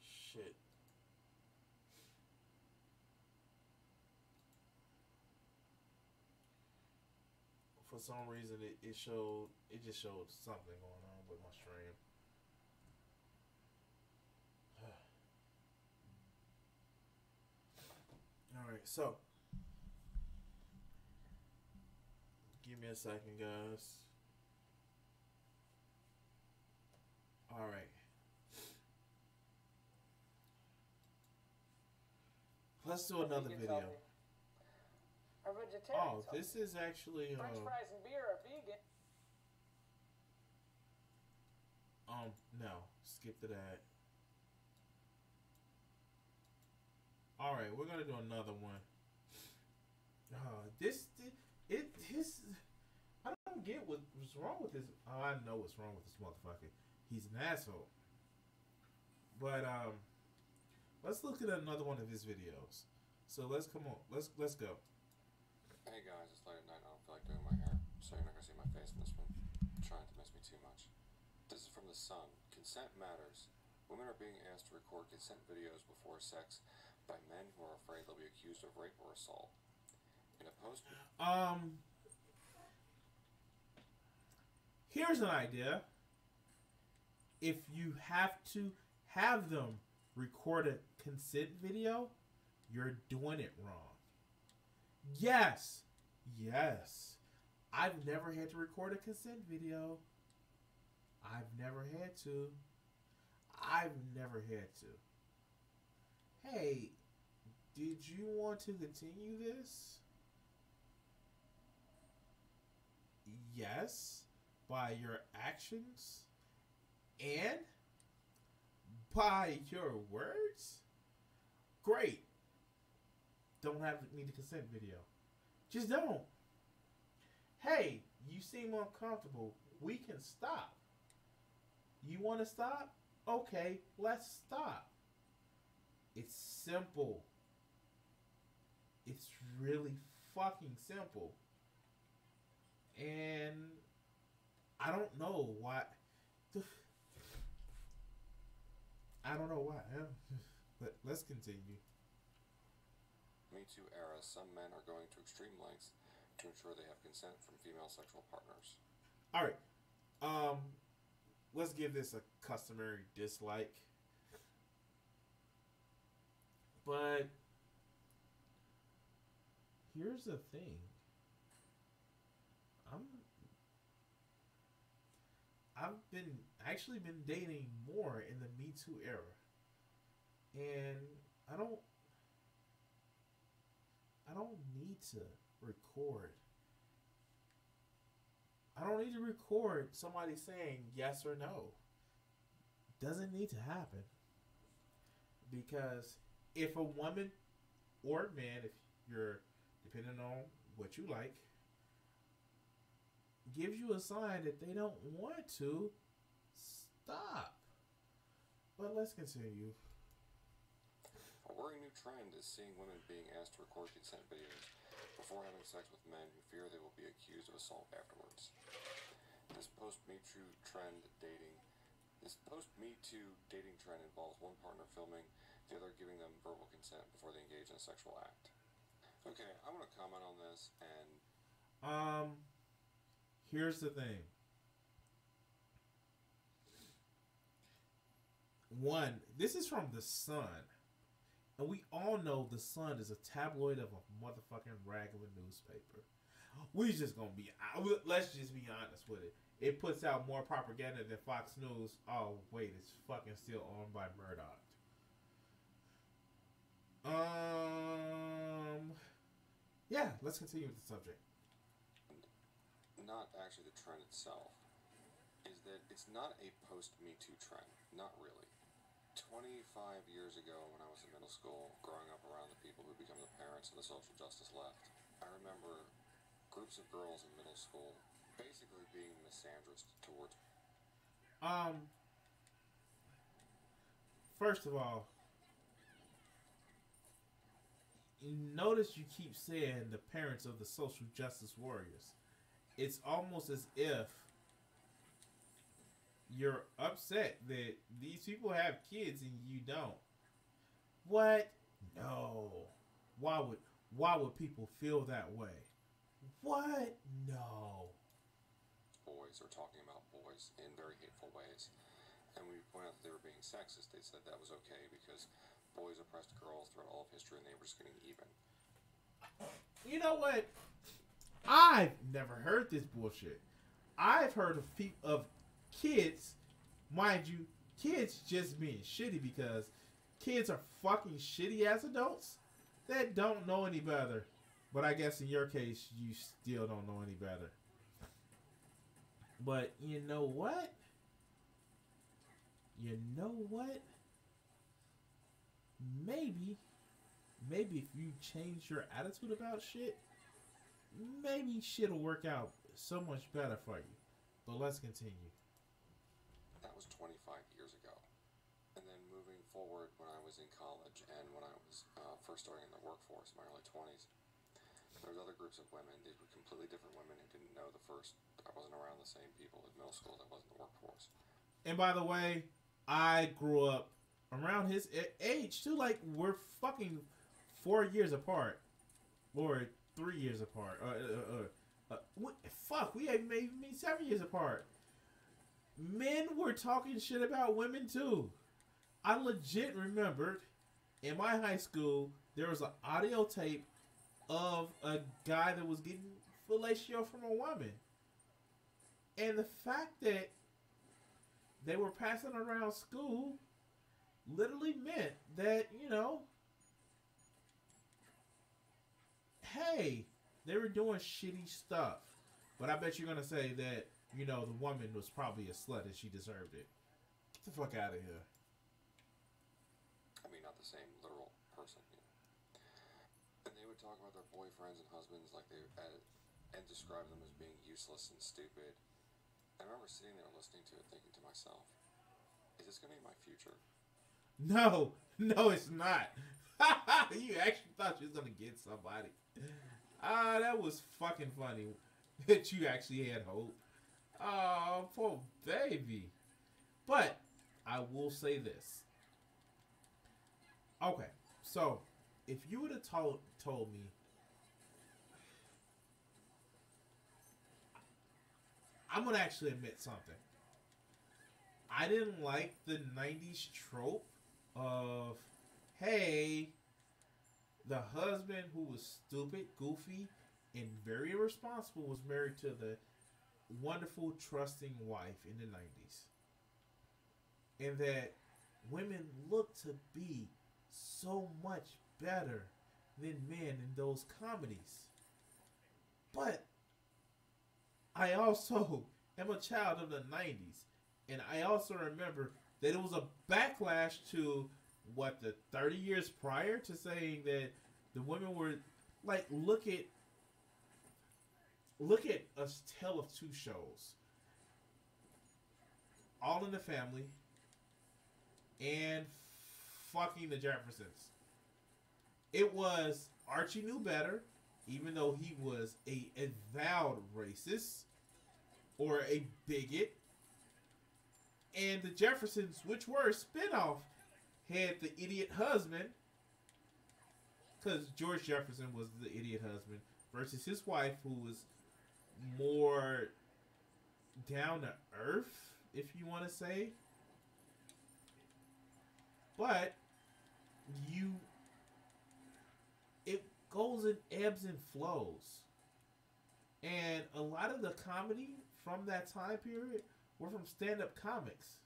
Shit. For some reason, it just showed something going on with my stream. Alright, so give me a second, guys. Alright. Let's do another video. A vegetarian. Oh, this is actually French fries and beer are vegan. No, skip to that. Alright, we're gonna do another one. I don't get what's wrong with this. Oh, I know what's wrong with this motherfucker. He's an asshole. But let's look at another one of his videos. So let's go. Hey guys, it's late at night. I don't feel like doing my hair, so you're not gonna see my face in this one. Trying to miss me too much. This is from The Sun. Consent matters. Women are being asked to record consent videos before sex by men who are afraid they'll be accused of rape or assault. In a post... Here's an idea. If you have to have them record a consent video, you're doing it wrong. Yes. I've never had to record a consent video. I've never had to. Hey, did you want to continue this? Yes, by your actions and by your words. Great. Don't need a consent video. Just don't. Hey, you seem uncomfortable. We can stop. You want to stop? Okay, let's stop. It's simple. It's really fucking simple. And I don't know why. But let's continue. Me Too era, some men are going to extreme lengths to ensure they have consent from female sexual partners. Alright. Let's give this a customary dislike. But here's the thing. I've actually been dating more in the Me Too era. And I don't need to record I don't need to record somebody saying yes or no. Doesn't need to happen. Because if a woman or man, if you're depending on what you like, gives you a sign that they don't want to, stop. But let's continue. A worrying new trend is seeing women being asked to record consent videos before having sex with men who fear they will be accused of assault afterwards. This post-Me Too dating trend involves one partner filming, the other giving them verbal consent before they engage in a sexual act. Okay, I want to comment on this, and here's the thing. One, this is from The Sun. And we all know The Sun is a tabloid of a motherfucking rag of a newspaper. We just gonna be, let's just be honest with it. It puts out more propaganda than Fox News. Oh, wait, it's fucking still owned by Murdoch. Yeah, let's continue with the subject. Not actually the trend itself, is that it's not a post-Me Too trend. Not really. 25 years ago, when I was in middle school, growing up around the people who become the parents of the social justice left, I remember groups of girls in middle school basically being misandrist towards. First of all, notice you keep saying the parents of the social justice warriors. It's almost as if you're upset that these people have kids and you don't. What? No. Why would people feel that way? What? No. Boys are talking about boys in very hateful ways. And we pointed out that they were being sexist. They said that was okay because boys oppressed girls throughout all of history and they were just getting even. You know what? I've never heard this bullshit. I've heard of kids, mind you, kids just being shitty because kids are fucking shitty as adults that don't know any better. But I guess in your case, you still don't know any better. But you know what? You know what? Maybe if you change your attitude about shit, maybe shit'll work out so much better for you. But let's continue. That was 25 years ago. And then moving forward when I was in college and when I was first starting in the workforce in my early 20s, there was other groups of women. These were completely different women who didn't know the first. I wasn't around the same people in middle school that was in the workforce. And by the way, I grew up around his age too. Like, we're fucking 4 years apart. Or 3 years apart. We ain't maybe 7 years apart. Men were talking shit about women too. I legit remembered in my high school there was an audio tape of a guy that was getting fellatio from a woman. And the fact that they were passing around school literally meant that, you know, hey, they were doing shitty stuff. But I bet you're going to say that, you know, the woman was probably a slut and she deserved it. Get the fuck out of here. I mean, not the same literal person. You know. And they would talk about their boyfriends and husbands like they and describe them as being useless and stupid. I remember sitting there listening to it thinking to myself, is this going to be my future? No, it's not. You actually thought you was going to get somebody. That was fucking funny that you actually had hope. Oh, poor baby. But I will say this. Okay, so if you would have told me, I'm going to actually admit something. I didn't like the 90s trope of, hey, the husband who was stupid, goofy, and very irresponsible was married to the wonderful, trusting wife in the 90s. And that women look to be so much better than men in those comedies. But I also am a child of the 90s. And I also remember that it was a backlash to what, the 30 years prior, to saying that the women were like, look at A Tale of Two Shows, All in the Family, and fucking the Jeffersons. It was Archie knew better, even though he was a avowed racist or a bigot. And the Jeffersons, which were a spinoff, had the idiot husband, because George Jefferson was the idiot husband, versus his wife, who was more down to earth, if you want to say. But it goes in ebbs and flows. And a lot of the comedy from that time period were from stand-up comics.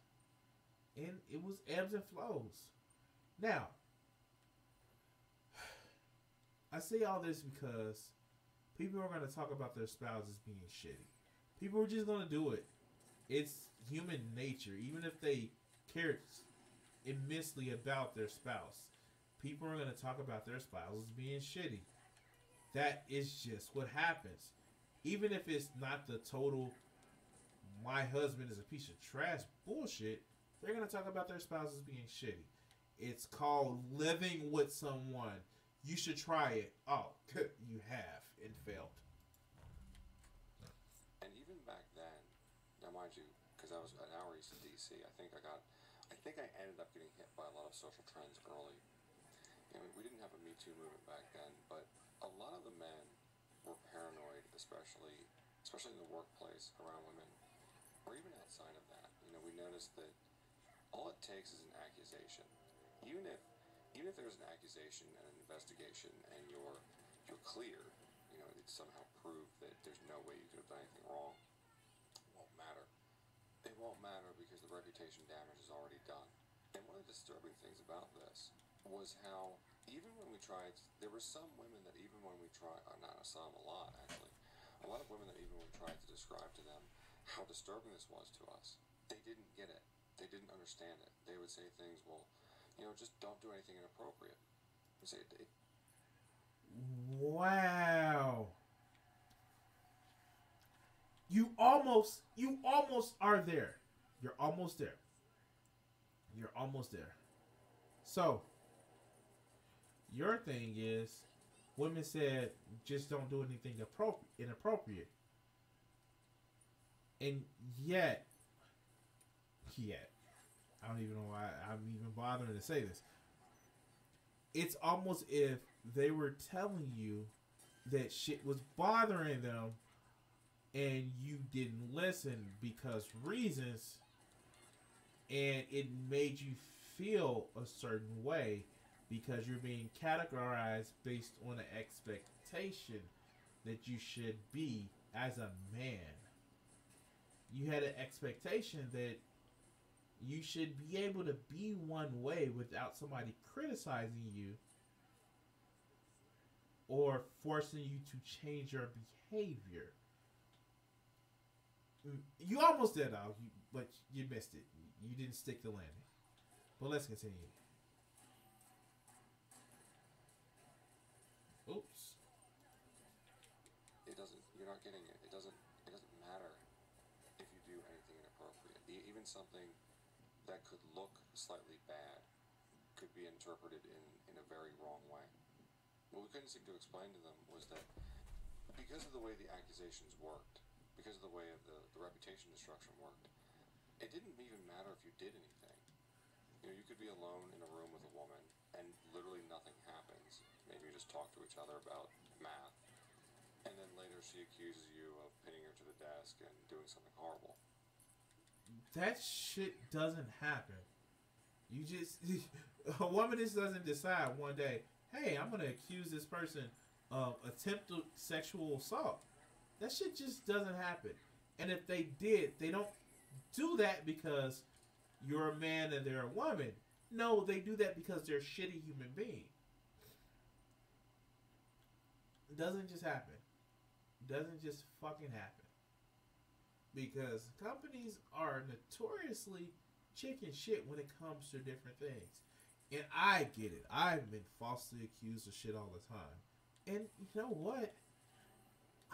And it was ebbs and flows. Now, I say all this because people are going to talk about their spouses being shitty. People are just going to do it. It's human nature. Even if they care immensely about their spouse, people are going to talk about their spouses being shitty. That is just what happens. Even if it's not the total, my husband is a piece of trash bullshit, they're going to talk about their spouses being shitty. It's called living with someone. You should try it. Oh, you have and failed. And even back then, now mind you, because I was an hour east of DC, I think I ended up getting hit by a lot of social trends early. I mean, we didn't have a Me Too movement back then, but a lot of the men were paranoid, especially in the workplace around women, or even outside of that. You know, we noticed that all it takes is an accusation. Even if there's an accusation and an investigation and you're clear, you know, it's somehow proved that there's no way you could have done anything wrong, it won't matter. It won't matter because the reputation damage is already done. And one of the disturbing things about this was how even when we tried, there were some women that even when we tried, not some, a lot actually, a lot of women that even when we tried to describe to them how disturbing this was to us, they didn't get it. They didn't understand it. They would say things, well, you know, just don't do anything inappropriate. You say it. Wow. You almost are there. You're almost there. You're almost there. So, your thing is, women said, just don't do anything inappropriate. And yet, I don't even know why I'm even bothering to say this. It's almost if they were telling you that shit was bothering them and you didn't listen because reasons, and it made you feel a certain way because you're being categorized based on an expectation that you should be as a man. You had an expectation that you should be able to be one way without somebody criticizing you or forcing you to change your behavior. You almost did, dog, but you missed it. You didn't stick the landing. But let's continue. Oops. You're not getting it. It doesn't matter if you do anything inappropriate. Even something that could look slightly bad could be interpreted in a very wrong way. What we couldn't seem to explain to them was that because of the way the accusations worked, because of the way of the reputation destruction worked, it didn't even matter if you did anything. You know, you could be alone in a room with a woman and literally nothing happens. Maybe you just talk to each other about math, and then later she accuses you of pinning her to the desk and doing something horrible. That shit doesn't happen. You just, a woman just doesn't decide one day, hey, I'm going to accuse this person of attempted sexual assault. That shit just doesn't happen. And if they did, they don't do that because you're a man and they're a woman. No, they do that because they're a shitty human being. It doesn't just happen. It doesn't just fucking happen. because companies are notoriously chicken shit when it comes to different things. And I get it. I've been falsely accused of shit all the time. And you know what?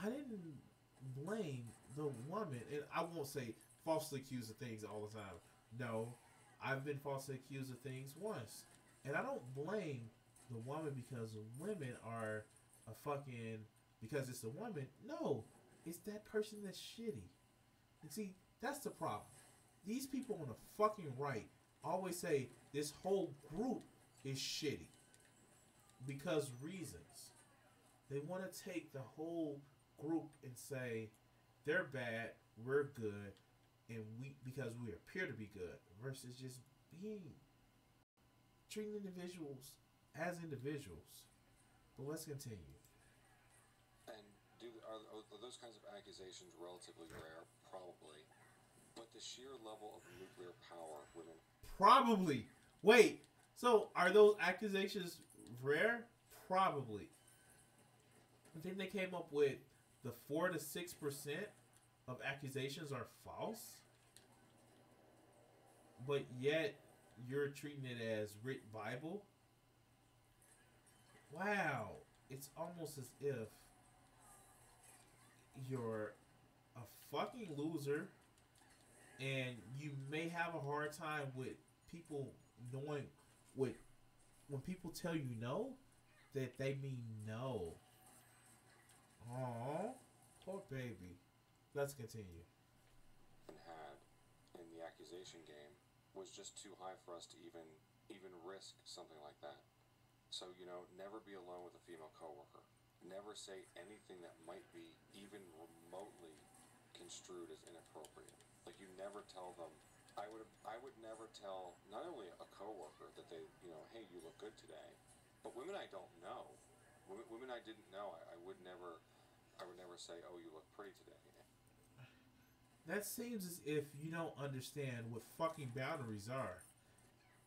I didn't blame the woman. And I won't say falsely accused of things all the time. No, I've been falsely accused of things once. And I don't blame the woman because women are a fucking... Because it's a woman. No, it's that person that's shitty. And see, that's the problem. These people on the fucking right always say this whole group is shitty. Because reasons. They want to take the whole group and say they're bad, we're good, and we because we appear to be good, versus just being treating individuals as individuals. But let's continue. And are those kinds of accusations relatively rare? Probably. But the sheer level of nuclear power women... Probably. Wait, so are those accusations rare? Probably. I think they came up with the 4 to 6% of accusations are false. But yet you're treating it as writ Bible. Wow. It's almost as if you're a fucking loser and you may have a hard time with people knowing what when people tell you no, that they mean no. Aww, poor baby. Let's continue. Had in the accusation game was just too high for us to even risk something like that. So, never be alone with a female coworker. Never say anything that might be even remotely construed as inappropriate. Like, you never tell them. I would never tell not only a coworker that they, hey, you look good today, but women I don't know, women I didn't know, I would never say, oh, you look pretty today. That seems as if you don't understand what fucking boundaries are.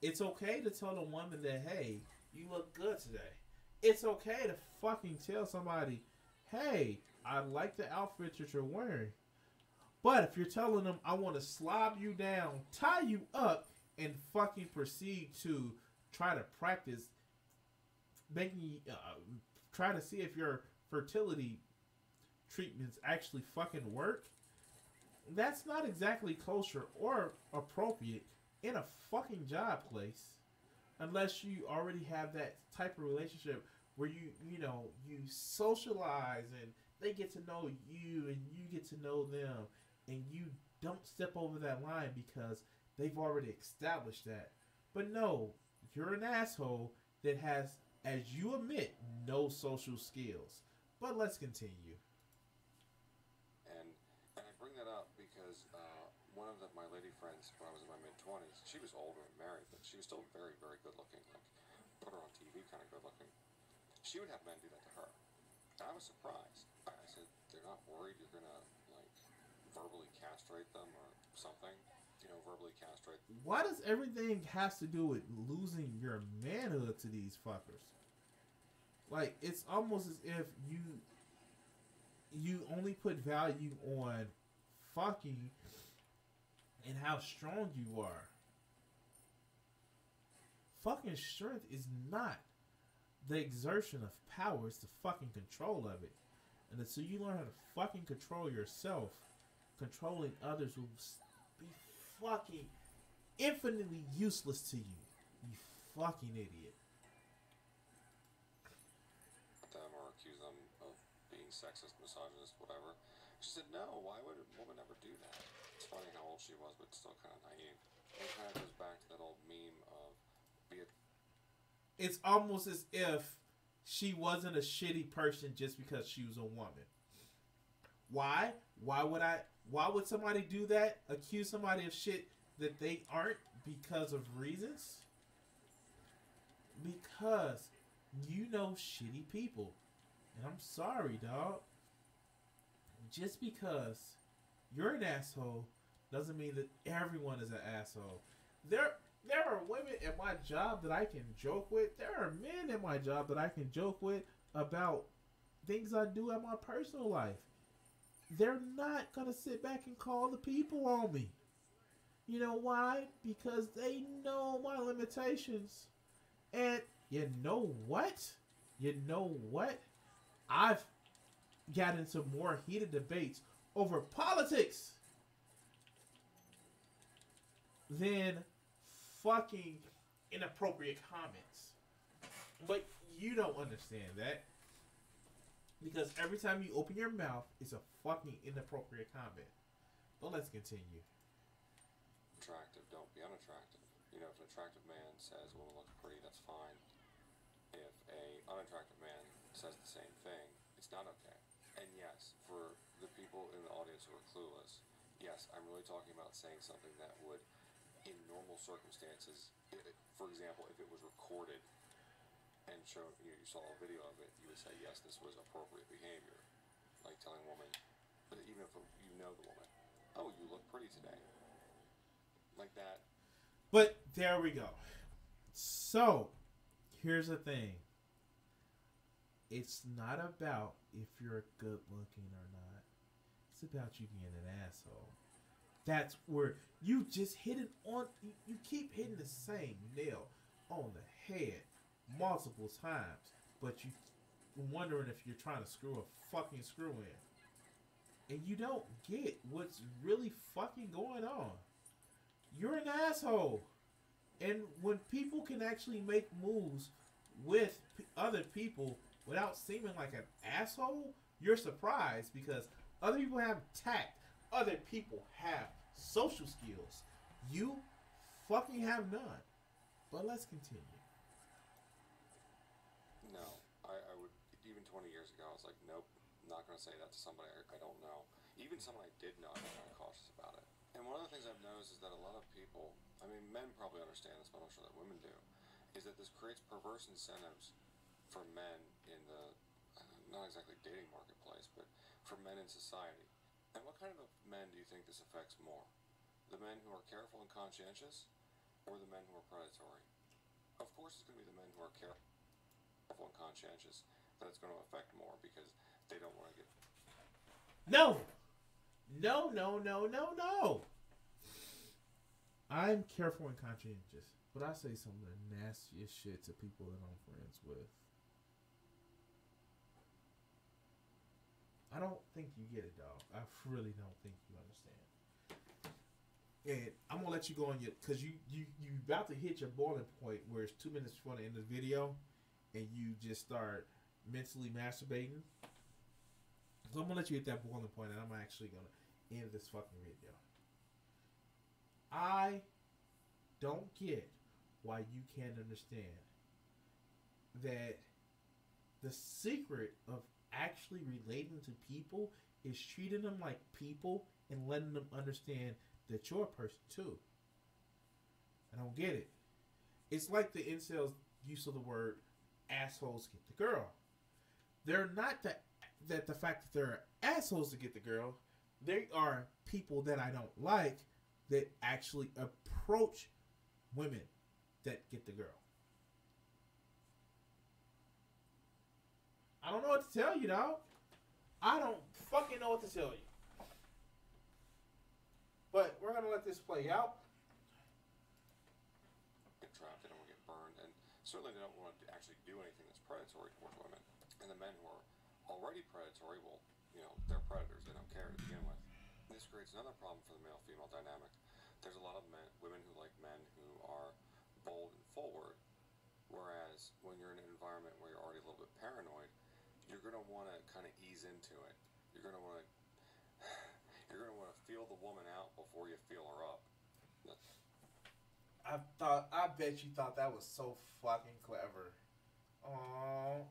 It's okay to tell a woman that, hey, you look good today. It's okay to fucking tell somebody, hey, I like the outfit that you're wearing. But if you're telling them, I want to slob you down, tie you up, and fucking proceed to try to practice try to see if your fertility treatments actually fucking work, that's not exactly kosher or appropriate in a fucking job place. Unless you already have that type of relationship where you socialize and they get to know you and you get to know them, and you don't step over that line because they've already established that. But no, you're an asshole that has, as you admit, no social skills. But let's continue. And I bring that up because one of my lady friends, when I was in my mid-20s, she was older and married, but she was still very, very good looking. Like, put her on TV, kind of good looking. She would have men do that to her. And I was surprised. I said, they're not worried you're going to, like, verbally castrate them or something? Verbally castrate them. Why does everything has to do with losing your manhood to these fuckers? Like, it's almost as if you only put value on fucking and how strong you are. Fucking strength is not the exertion of power, it's the fucking control of it. And until you learn how to fucking control yourself, controlling others will be fucking infinitely useless to you. You fucking idiot. Them or accuse them of being sexist, misogynist, whatever. She said, no, why would a woman ever do that? It's funny how old she was, but still kind of naive. It kind of goes back to that old meme of it's almost as if she wasn't a shitty person just because she was a woman. Why? Why would somebody do that? Accuse somebody of shit that they aren't because of reasons? Because you know shitty people. And I'm sorry, dog. Just because you're an asshole doesn't mean that everyone is an asshole. There are women at my job that I can joke with. There are men at my job that I can joke with about things I do in my personal life. they're not gonna sit back and call the people on me. You know why? Because they know my limitations. And you know what? You know what? I've got into more heated debates over politics than fucking inappropriate comments. But you don't understand that. Because every time you open your mouth, it's a fucking inappropriate comment. But let's continue. Attractive, don't be unattractive. You know, if an attractive man says a woman looks pretty, that's fine. If a unattractive man says the same thing, it's not okay. And yes, for the people in the audience who are clueless, yes, I'm really talking about saying something that would, in normal circumstances, for example, if it was recorded and shown, you saw a video of it, you would say, yes, this was appropriate behavior. Like telling a woman, even if you know the woman, oh, you look pretty today. Like that. But there we go. So, here's the thing. It's not about if you're good looking or not. It's about you being an asshole. That's where you just hit it on. You keep hitting the same nail on the head multiple times, but you wondering if you're trying to screw a fucking screw in, and you don't get what's really fucking going on. You're an asshole, and when people can actually make moves with other people without seeming like an asshole, you're surprised because other people have tact, other people have social skills. You fucking have none. But let's continue. No, I would, even 20 years ago, I was like, nope, not going to say that to somebody I don't know. Even someone I did know, I'm very cautious about it. And one of the things I've noticed is that a lot of people, I mean, men probably understand this, but I'm not sure that women do, is that this creates perverse incentives for men in the, not exactly dating marketplace, but for men in society. And what kind of men do you think this affects more? The men who are careful and conscientious, or the men who are predatory? Of course it's going to be the men who are careful and conscientious that it's going to affect more because they don't want to get... No! No, no, no, no, no! I'm careful and conscientious, but I say some of the nastiest shit to people that I'm friends with. I don't think you get it, dog. I really don't think you understand. And I'm gonna let you go on your, cause you about to hit your boiling point where it's 2 minutes before the end of the video, and you just start mentally masturbating. So I'm gonna let you hit that boiling point, and I'm actually gonna end this fucking video. I don't get why you can't understand that the secret of actually relating to people is treating them like people and letting them understand that you're a person too. I don't get it. It's like the incels' use of the word assholes get the girl. They're not that the fact that they're assholes to get the girl. They are people that I don't like that actually approach women that get the girl. I don't know what to tell you, dog. I don't fucking know what to tell you. But we're going to let this play out. Get trapped, they don't want to get burned, and certainly they don't want to actually do anything that's predatory towards women. And the men who are already predatory, well, you know, they're predators, they don't care to begin with. And this creates another problem for the male-female dynamic. There's a lot of women who like men who are bold and forward, whereas when you're in an environment where you're already a little bit paranoid, you're going to want to kind of ease into it. You're going to want to feel the woman out before you feel her up. I bet you thought that was so fucking clever. Aww.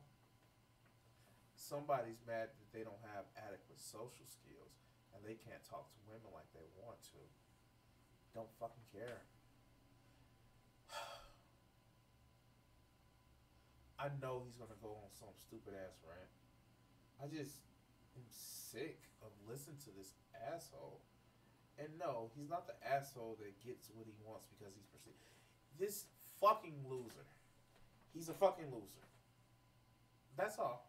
Somebody's mad that they don't have adequate social skills and they can't talk to women like they want to. Don't fucking care. I know he's gonna go on some stupid ass rant. I just am sick of listening to this asshole. And no, he's not the asshole that gets what he wants because he's perceived. This fucking loser. He's a fucking loser. That's all.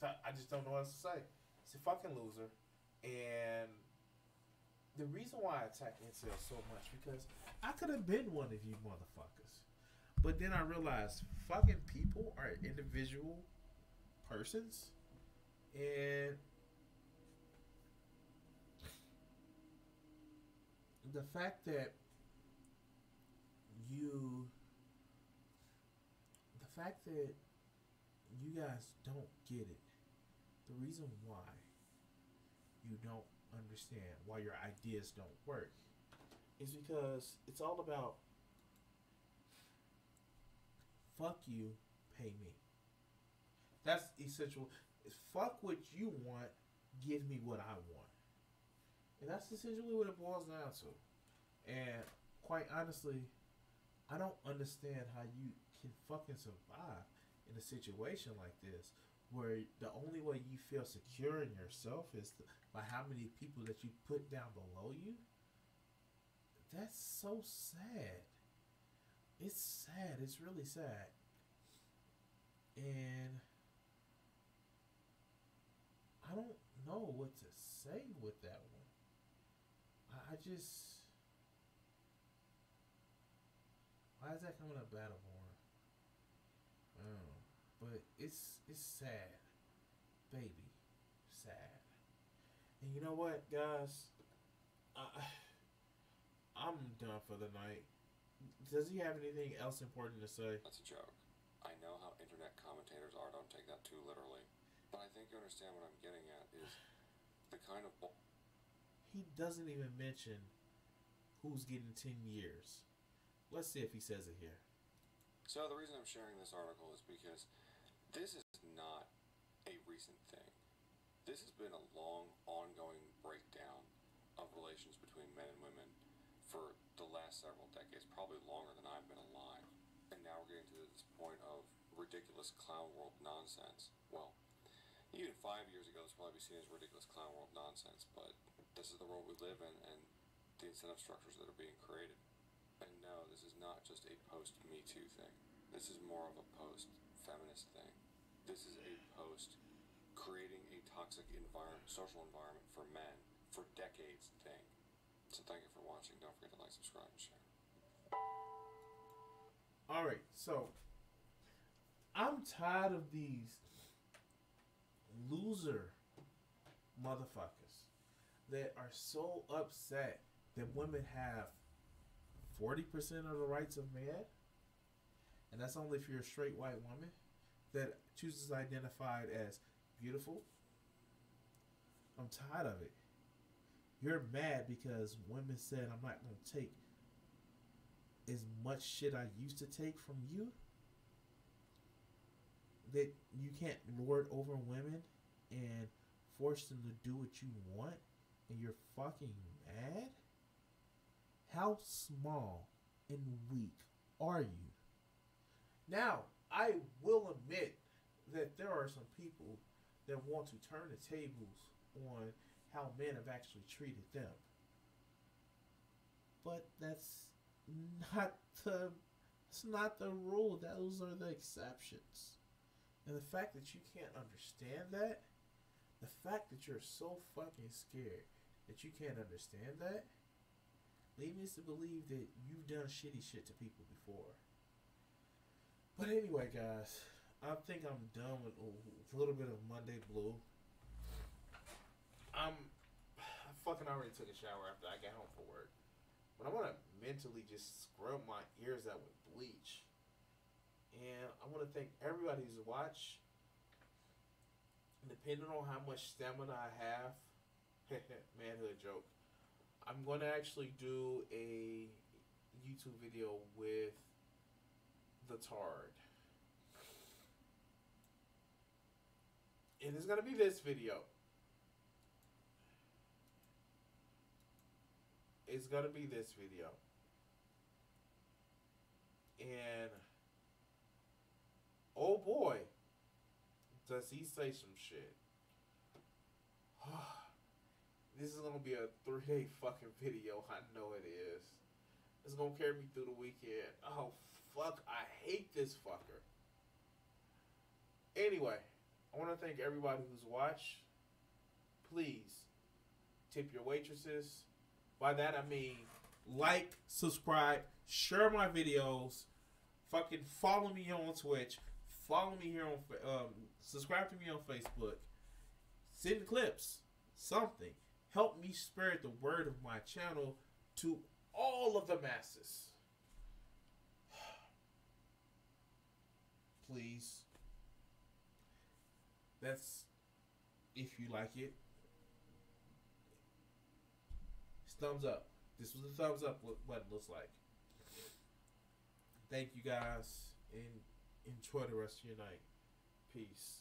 I just don't know what else to say. He's a fucking loser. And the reason why I attack incels so much because I could have been one of you motherfuckers. But then I realized fucking people are individual persons. And the fact that you the fact that you guys don't get it, the reason why you don't understand why your ideas don't work is because it's all about fuck you, pay me. That's essential. It's fuck what you want, give me what I want. And that's essentially what it boils down to. And quite honestly, I don't understand how you can fucking survive in a situation like this where the only way you feel secure in yourself is by how many people that you put down below you. That's so sad. It's sad. It's really sad. And I don't know what to say with that one. I just... Why is that coming up Battleborn? I don't know. But it's sad. Baby. Sad. And you know what, guys? I'm done for the night. Does he have anything else important to say? That's a joke. I know how internet commentators are. Don't take that too literally. But I think you understand what I'm getting at is the kind of... He doesn't even mention who's getting 10 years. Let's see if he says it here. So the reason I'm sharing this article is because this is not a recent thing. This has been a long, ongoing breakdown of relations between men and women for the last several decades, probably longer than I've been alive. And now we're getting to this point of ridiculous clown world nonsense. Well, even 5 years ago, this would probably be seen as ridiculous clown world nonsense, but this is the world we live in and the incentive structures that are being created. And no, this is not just a post-Me Too thing. This is more of a post-feminist thing. This is a post-creating a toxic social environment for men for decades thing. So thank you for watching. Don't forget to like, subscribe, and share. Alright, so I'm tired of these loser motherfuckers that are so upset that women have 40% of the rights of men, and that's only if you're a straight white woman that chooses identified as beautiful. I'm tired of it. You're mad because women said I'm not going to take as much shit I used to take from you, that you can't lord over women and force them to do what you want, and you're fucking mad? How small and weak are you? Now, I will admit that there are some people that want to turn the tables on how men have actually treated them. But that's not the rule. Those are the exceptions. And the fact that you can't understand that, the fact that you're so fucking scared that you can't understand that, leads me to believe that you've done shitty shit to people before. But anyway, guys, I think I'm done with a little bit of Monday Blue. I fucking already took a shower after I got home from work. But I want to mentally just scrub my ears out with bleach. And I want to thank everybody who's watched. Depending on how much stamina I have, manhood joke, I'm going to actually do a YouTube video with the Tard. And it's going to be this video. It's going to be this video. And oh boy, does he say some shit. This is going to be a 3-day fucking video. I know it is. It's going to carry me through the weekend. Oh, fuck. I hate this fucker. Anyway, I want to thank everybody who's watched. Please tip your waitresses. By that I mean like, subscribe, share my videos, fucking follow me on Twitch, follow me here on subscribe to me on Facebook, send clips, something. Help me spread the word of my channel to all of the masses. Please. That's if you like it. It's thumbs up. This was a thumbs up what it looks like. Thank you guys and enjoy the rest of your night. Peace.